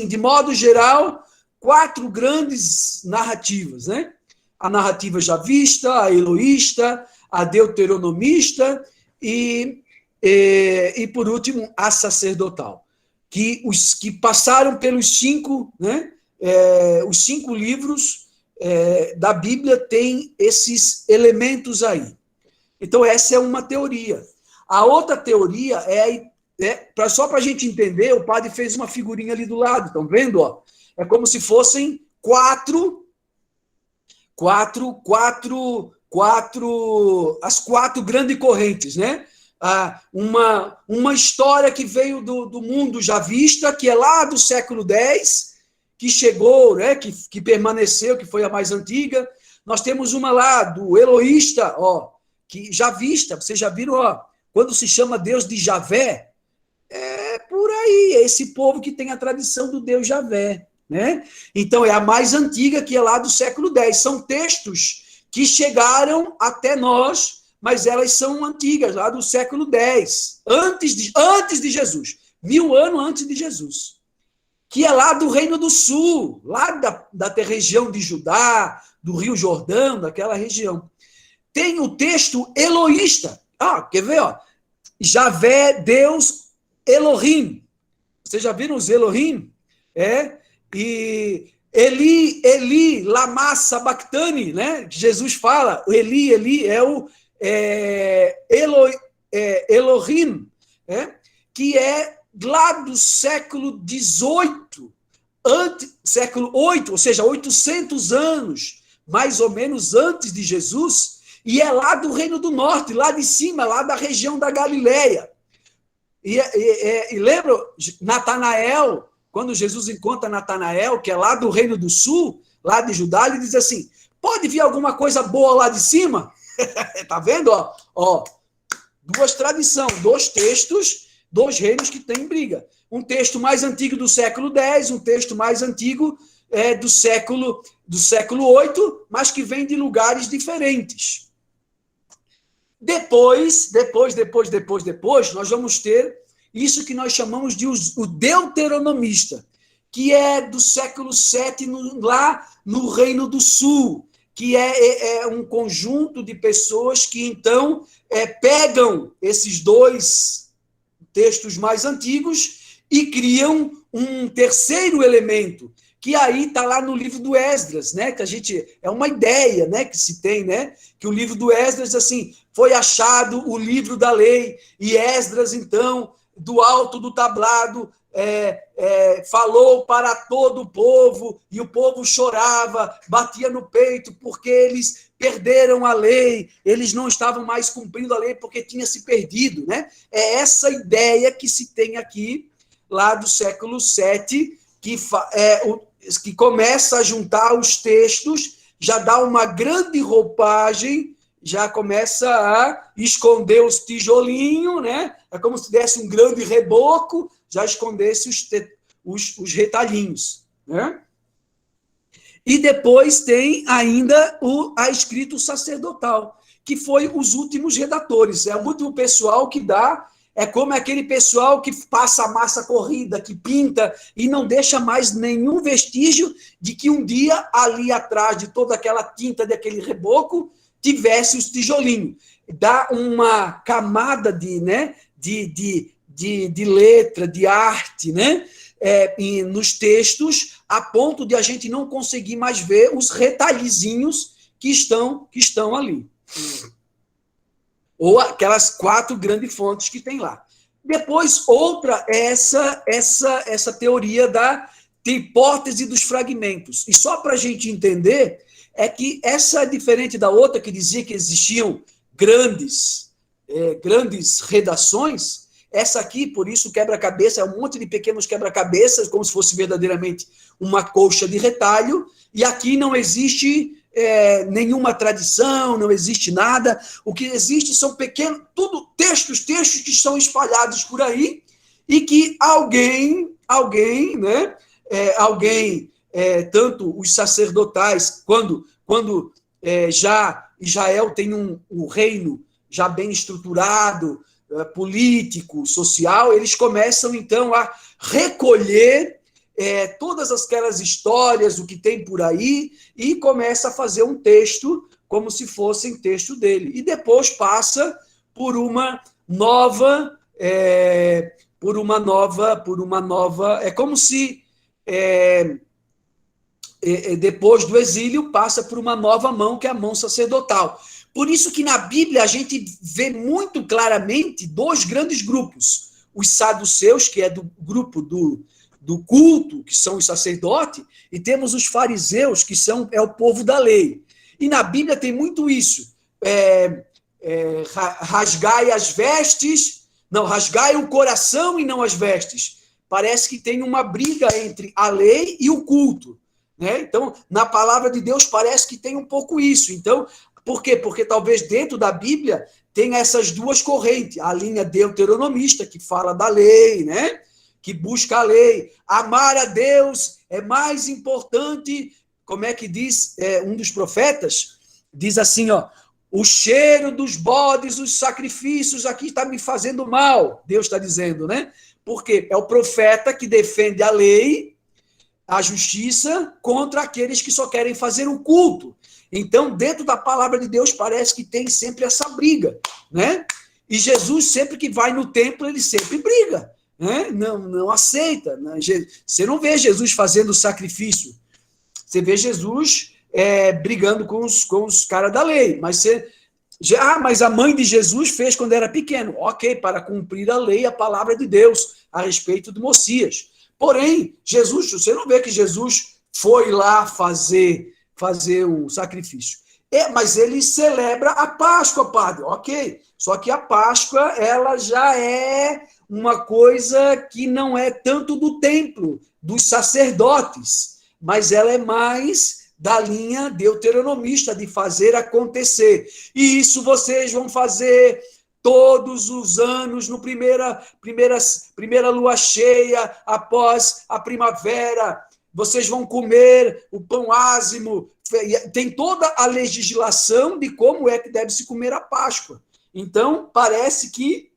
de modo geral, 4 grandes narrativas, né? A narrativa javista, a eloísta, a deuteronomista e por último, a sacerdotal. Que os que passaram pelos 5, né? Os 5 livros da Bíblia têm esses elementos aí. Então, essa é uma teoria. A outra teoria só para a gente entender, o padre fez uma figurinha ali do lado, estão vendo? Ó? É como se fossem 4 as 4 grandes correntes, né? Uma história que veio do mundo javista, que é lá do século X, que chegou, né? Que permaneceu, que foi a mais antiga. Nós temos uma lá do eloísta, ó, que javista, vocês já viram, ó, quando se chama Deus de Javé, é por aí, é esse povo que tem a tradição do Deus Javé, né? Então, é a mais antiga, que é lá do século X. São textos que chegaram até nós, mas elas são antigas, lá do século X, antes de Jesus, 1000 anos antes de Jesus, que é lá do Reino do Sul, lá da região de Judá, do Rio Jordão, daquela região. Tem o texto eloísta. Quer ver? Ó? Javé, Deus, Elohim. Vocês já viram os Elohim? E Eli, lama sabachthani, né? Jesus fala, o Eli é o Elohim, que é lá do século XVIII, século VIII, ou seja, 800 anos, mais ou menos antes de Jesus, e é lá do Reino do Norte, lá de cima, lá da região da Galileia. E lembra, Natanael, quando Jesus encontra Natanael, que é lá do Reino do Sul, lá de Judá, ele diz assim, pode vir alguma coisa boa lá de cima? Tá vendo? Ó, 2 tradições, 2 textos, 2 reinos que têm briga. Um texto mais antigo do século X, um texto mais antigo do século VIII, mas que vem de lugares diferentes. Depois, nós vamos ter isso que nós chamamos de o deuteronomista, que é do século VII, lá no Reino do Sul, que é um conjunto de pessoas que, então, pegam esses 2 textos mais antigos e criam um terceiro elemento, que aí está lá no livro do Esdras, né? Que a gente é uma ideia, né? Que se tem, né? Que o livro do Esdras, assim, foi achado o livro da lei, e Esdras, então, do alto do tablado, falou para todo o povo, e o povo chorava, batia no peito, porque eles perderam a lei, eles não estavam mais cumprindo a lei porque tinha se perdido, né? É essa ideia que se tem aqui, lá do século VII, que começa a juntar os textos, já dá uma grande roupagem, já começa a esconder os tijolinhos, né? É como se desse um grande reboco, já escondesse os retalhinhos, né? E depois tem ainda a escrito sacerdotal, que foi os últimos redatores, é o último pessoal que dá. É como aquele pessoal que passa a massa corrida, que pinta e não deixa mais nenhum vestígio de que um dia, ali atrás de toda aquela tinta, daquele reboco, tivesse os tijolinhos. Dá uma camada de letra, de arte, né? Nos textos, a ponto de a gente não conseguir mais ver os retalhezinhos que estão ali. Ou aquelas 4 grandes fontes que tem lá. Depois, outra é essa teoria da hipótese dos fragmentos. E só para a gente entender, é que essa é diferente da outra que dizia que existiam grandes redações. Essa aqui, por isso, quebra-cabeça, é um monte de pequenos quebra-cabeças, como se fosse verdadeiramente uma colcha de retalho, e aqui não existe nenhuma tradição, não existe nada. O que existe são pequenos, tudo textos que estão espalhados por aí, e que alguém, né, tanto os sacerdotais, quando já Israel tem um reino já bem estruturado, político, social, eles começam, então, a recolher todas aquelas histórias, o que tem por aí, e começa a fazer um texto como se fosse texto dele. E depois passa por uma nova... é como se depois do exílio passa por uma nova mão, que é a mão sacerdotal. Por isso que na Bíblia a gente vê muito claramente dois grandes grupos. Os saduceus, que é do grupo do culto, que são os sacerdotes, e temos os fariseus, que é o povo da lei. E na Bíblia tem muito isso. Rasgai as vestes, não, rasgai o coração e não as vestes. Parece que tem uma briga entre a lei e o culto, né? Então, na palavra de Deus parece que tem um pouco isso. Então, por quê? Porque talvez dentro da Bíblia tenha essas duas correntes. A linha deuteronomista, que fala da lei, né? Que busca a lei. Amar a Deus é mais importante, como é que diz um dos profetas? Diz assim, ó, o cheiro dos bodes, os sacrifícios aqui está me fazendo mal, Deus está dizendo, né? Porque é o profeta que defende a lei, a justiça, contra aqueles que só querem fazer o culto. Então, dentro da palavra de Deus, parece que tem sempre essa briga, né? E Jesus, sempre que vai no templo, ele sempre briga, né? Não aceita. Né? Você não vê Jesus fazendo sacrifício. Você vê Jesus brigando com os caras da lei. Mas mas a mãe de Jesus fez quando era pequeno. Ok, para cumprir a lei, a palavra de Deus a respeito do Messias. Porém, Jesus, você não vê que Jesus foi lá fazer o sacrifício. Mas ele celebra a Páscoa, padre. Ok, só que a Páscoa ela já é uma coisa que não é tanto do templo, dos sacerdotes, mas ela é mais da linha deuteronomista, de fazer acontecer. E isso vocês vão fazer todos os anos, no primeira lua cheia, após a primavera, vocês vão comer o pão ázimo. Tem toda a legislação de como é que deve se comer a Páscoa. Então, parece que...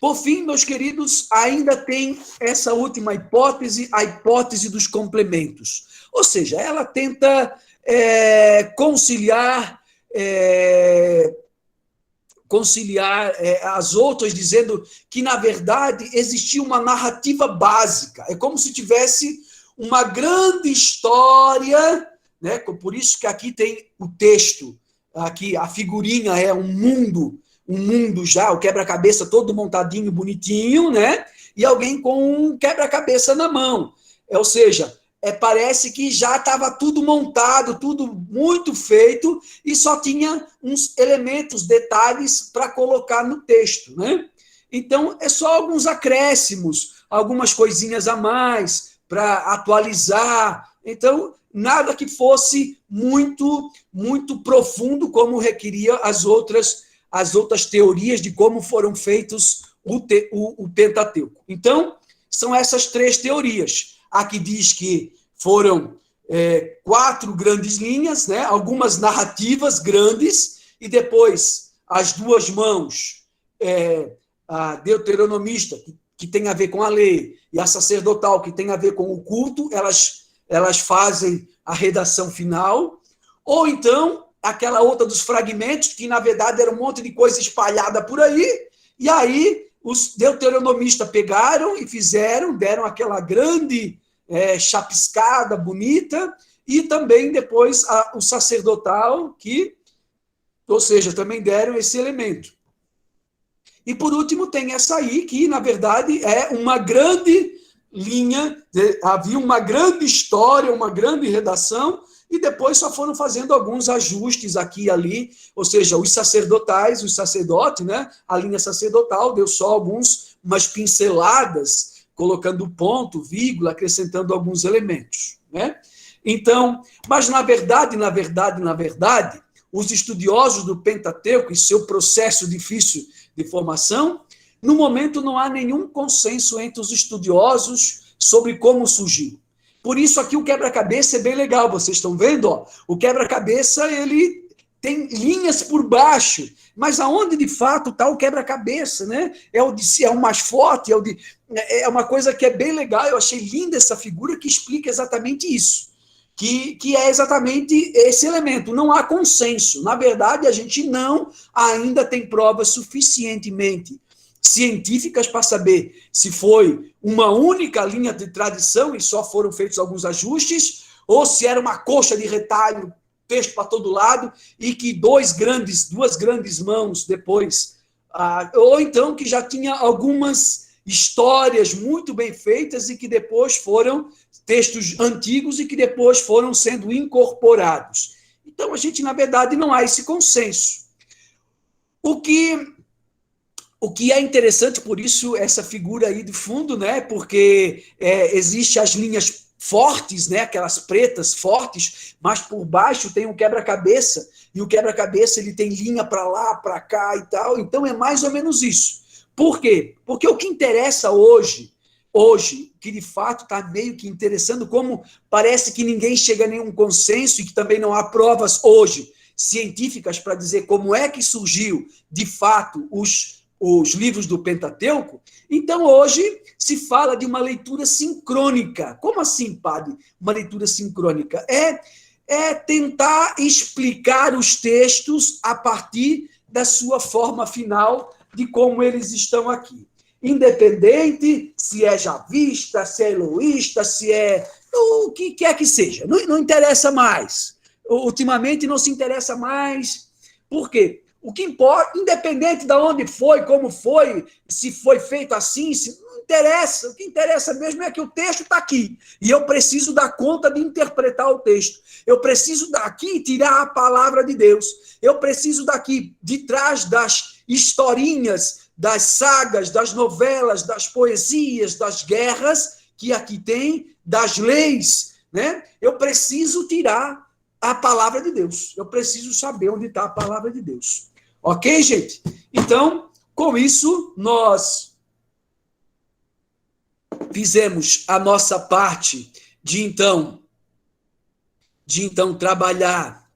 Por fim, meus queridos, ainda tem essa última hipótese, a hipótese dos complementos. Ou seja, ela tenta conciliar as outras, dizendo que, na verdade, existia uma narrativa básica. É como se tivesse uma grande história, né? Por isso que aqui tem o texto, aqui a figurinha é um mundo já, o quebra-cabeça todo montadinho, bonitinho, né? E alguém com um quebra-cabeça na mão. Ou seja, parece que já estava tudo montado, tudo muito feito, e só tinha uns elementos, detalhes para colocar no texto, né? Então, é só alguns acréscimos, algumas coisinhas a mais para atualizar. Então, nada que fosse muito, muito profundo, como requeria as outras teorias de como foram feitos o Pentateuco. Então, são essas três teorias. A que diz que foram 4 grandes linhas, né? Algumas narrativas grandes, e depois as duas mãos, a deuteronomista, que tem a ver com a lei, e a sacerdotal, que tem a ver com o culto, elas fazem a redação final. Ou então, aquela outra dos fragmentos, que na verdade era um monte de coisa espalhada por aí, e aí os deuteronomistas pegaram e deram aquela grande chapiscada, bonita, e também depois o sacerdotal, ou seja, também deram esse elemento. E por último tem essa aí, que na verdade é uma grande linha, havia uma grande história, uma grande redação, e depois só foram fazendo alguns ajustes aqui e ali, ou seja, os sacerdotes, né? A linha sacerdotal deu só umas pinceladas, colocando ponto, vírgula, acrescentando alguns elementos, né? Então, mas na verdade, os estudiosos do Pentateuco e seu processo difícil de formação, no momento não há nenhum consenso entre os estudiosos sobre como surgiu. Por isso aqui o quebra-cabeça é bem legal, vocês estão vendo? Ó, o quebra-cabeça, ele tem linhas por baixo, mas aonde de fato está o quebra-cabeça, né? É o mais forte, é uma coisa que é bem legal, eu achei linda essa figura que explica exatamente isso. Que é exatamente esse elemento. Não há consenso. Na verdade, a gente não ainda tem provas suficientemente científicas para saber se foi uma única linha de tradição e só foram feitos alguns ajustes, ou se era uma coxa de retalho, texto para todo lado, e que duas grandes mãos depois, ou então que já tinha algumas histórias muito bem feitas e que depois foram textos antigos e que depois foram sendo incorporados. Então, a gente, na verdade, não há esse consenso. O que é interessante, por isso, essa figura aí de fundo, né? Porque existe as linhas fortes, né? Aquelas pretas fortes, mas por baixo tem um quebra-cabeça, e o quebra-cabeça ele tem linha para lá, para cá e tal. Então, é mais ou menos isso. Por quê? Porque o que interessa hoje, que de fato está meio que interessando, como parece que ninguém chega a nenhum consenso e que também não há provas hoje científicas para dizer como é que surgiu, de fato, os livros do Pentateuco, então hoje se fala de uma leitura sincrônica. Como assim, padre? Uma leitura sincrônica? É tentar explicar os textos a partir da sua forma final, de como eles estão aqui. Independente se é javista, se é eloísta, se é o que quer que seja. Não interessa mais. Ultimamente não se interessa mais. Por quê? O que importa, independente de onde foi, como foi, se foi feito assim, não interessa. O que interessa mesmo é que o texto está aqui. E eu preciso dar conta de interpretar o texto. Eu preciso daqui tirar a palavra de Deus. Eu preciso daqui, de trás das historinhas, das sagas, das novelas, das poesias, das guerras que aqui tem, das leis, né? Eu preciso tirar a palavra de Deus. Eu preciso saber onde está a palavra de Deus. Ok, gente? Então, com isso, nós fizemos a nossa parte de então trabalhar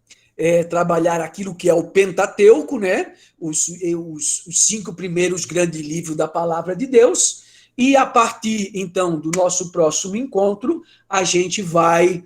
aquilo que é o Pentateuco, né? Os 5 primeiros grandes livros da palavra de Deus, e a partir, então, do nosso próximo encontro, a gente vai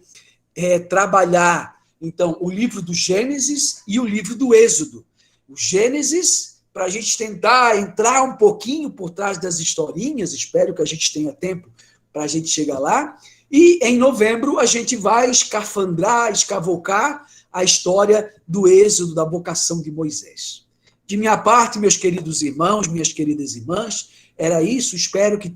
trabalhar, então, o livro do Gênesis e o livro do Êxodo. O Gênesis, para a gente tentar entrar um pouquinho por trás das historinhas, espero que a gente tenha tempo para a gente chegar lá, e em novembro a gente vai escavocar a história do Êxodo, da vocação de Moisés. De minha parte, meus queridos irmãos, minhas queridas irmãs, era isso. Espero que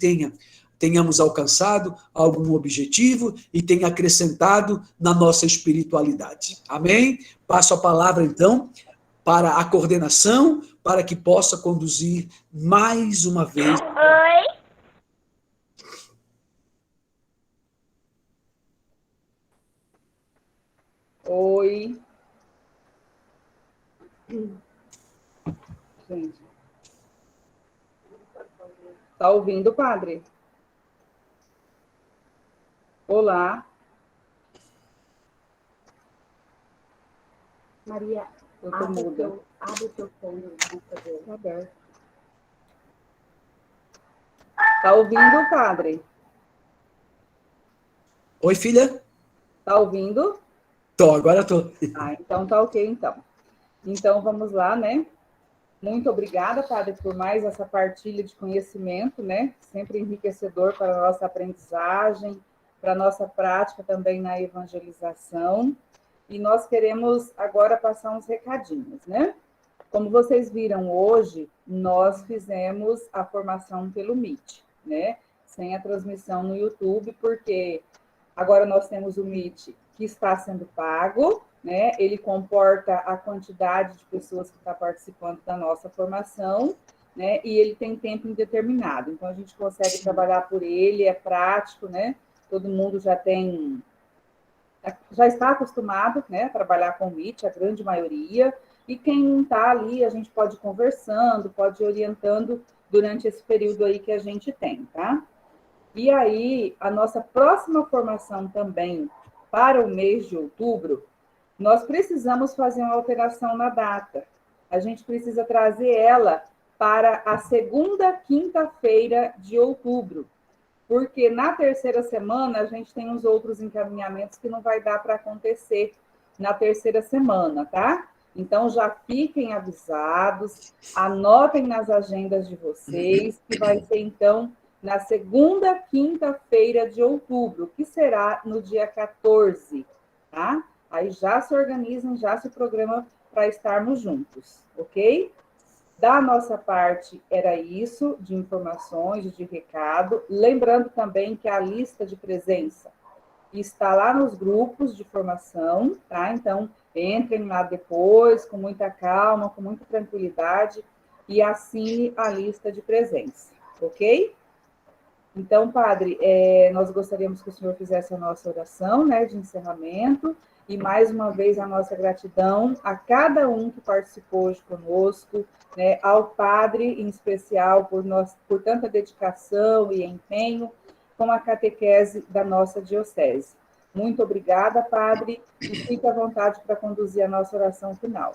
tenhamos alcançado algum objetivo e tenha acrescentado na nossa espiritualidade. Amém? Passo a palavra, então, para a coordenação, para que possa conduzir mais uma vez. Oi. Oi. Gente. Tá ouvindo, padre? Olá. Maria, Eu tô muda. abre o teu fone no computador. Tá aberto. Tá ouvindo, padre? Oi, filha? Tá ouvindo? Agora tô. Então tá ok, então. Então vamos lá, né? Muito obrigada, padre, por mais essa partilha de conhecimento, né? Sempre enriquecedor para a nossa aprendizagem, para a nossa prática também na evangelização. E nós queremos agora passar uns recadinhos, né? Como vocês viram hoje, nós fizemos a formação pelo Meet, né? Sem a transmissão no YouTube, porque Agora nós temos o Meet que está sendo pago, né? Ele comporta a quantidade de pessoas que está participando da nossa formação, né? E ele tem tempo indeterminado. Então a gente consegue trabalhar por ele, é prático, né? Todo mundo já está acostumado, né, a trabalhar com o Meet, a grande maioria, e quem não está ali, a gente pode ir conversando, pode ir orientando durante esse período aí que a gente tem, tá? E aí, a nossa próxima formação também, para o mês de outubro, nós precisamos fazer uma alteração na data. A gente precisa trazer ela para a segunda quinta-feira de outubro, porque na terceira semana a gente tem uns outros encaminhamentos que não vai dar para acontecer na terceira semana, tá? Então já fiquem avisados, anotem nas agendas de vocês, que vai ser então na segunda quinta-feira de outubro, que será no dia 14, tá? Aí já se organizem, já se programam para estarmos juntos, ok? Da nossa parte, era isso, de informações, de recado. Lembrando também que a lista de presença está lá nos grupos de formação, tá? Então, entrem lá depois, com muita calma, com muita tranquilidade, e assine a lista de presença, ok? Então, padre, nós gostaríamos que o senhor fizesse a nossa oração, né, de encerramento, e mais uma vez a nossa gratidão a cada um que participou hoje conosco, né, ao padre em especial por tanta dedicação e empenho com a catequese da nossa diocese. Muito obrigada, padre, e fique à vontade para conduzir a nossa oração final.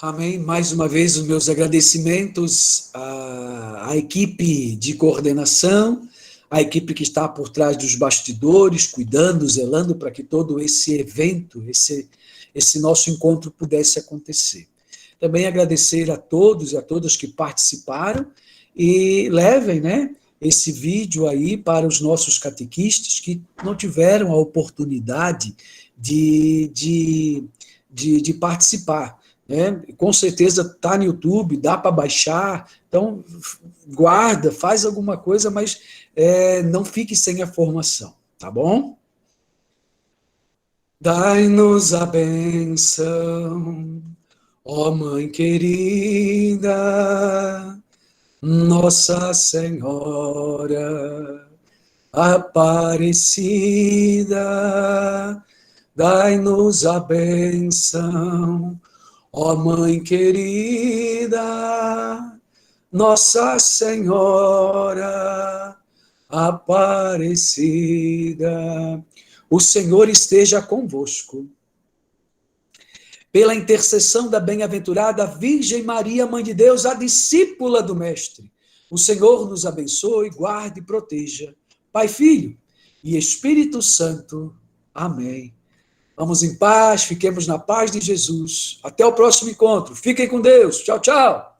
Amém. Mais uma vez, os meus agradecimentos à equipe de coordenação, à equipe que está por trás dos bastidores, cuidando, zelando para que todo esse evento, esse nosso encontro pudesse acontecer. Também agradecer a todos e a todas que participaram e levem, né, esse vídeo aí para os nossos catequistas que não tiveram a oportunidade de participar. Com certeza está no YouTube, dá para baixar, então guarda, faz alguma coisa, mas não fique sem a formação, tá bom? Dai-nos a bênção, ó Mãe querida, Nossa Senhora Aparecida, dai-nos a bênção, ó Mãe querida, Nossa Senhora Aparecida, o Senhor esteja convosco. Pela intercessão da bem-aventurada Virgem Maria, Mãe de Deus, a discípula do Mestre, o Senhor nos abençoe, guarde e proteja. Pai, Filho e Espírito Santo. Amém. Vamos em paz, fiquemos na paz de Jesus. Até o próximo encontro. Fiquem com Deus. Tchau, tchau.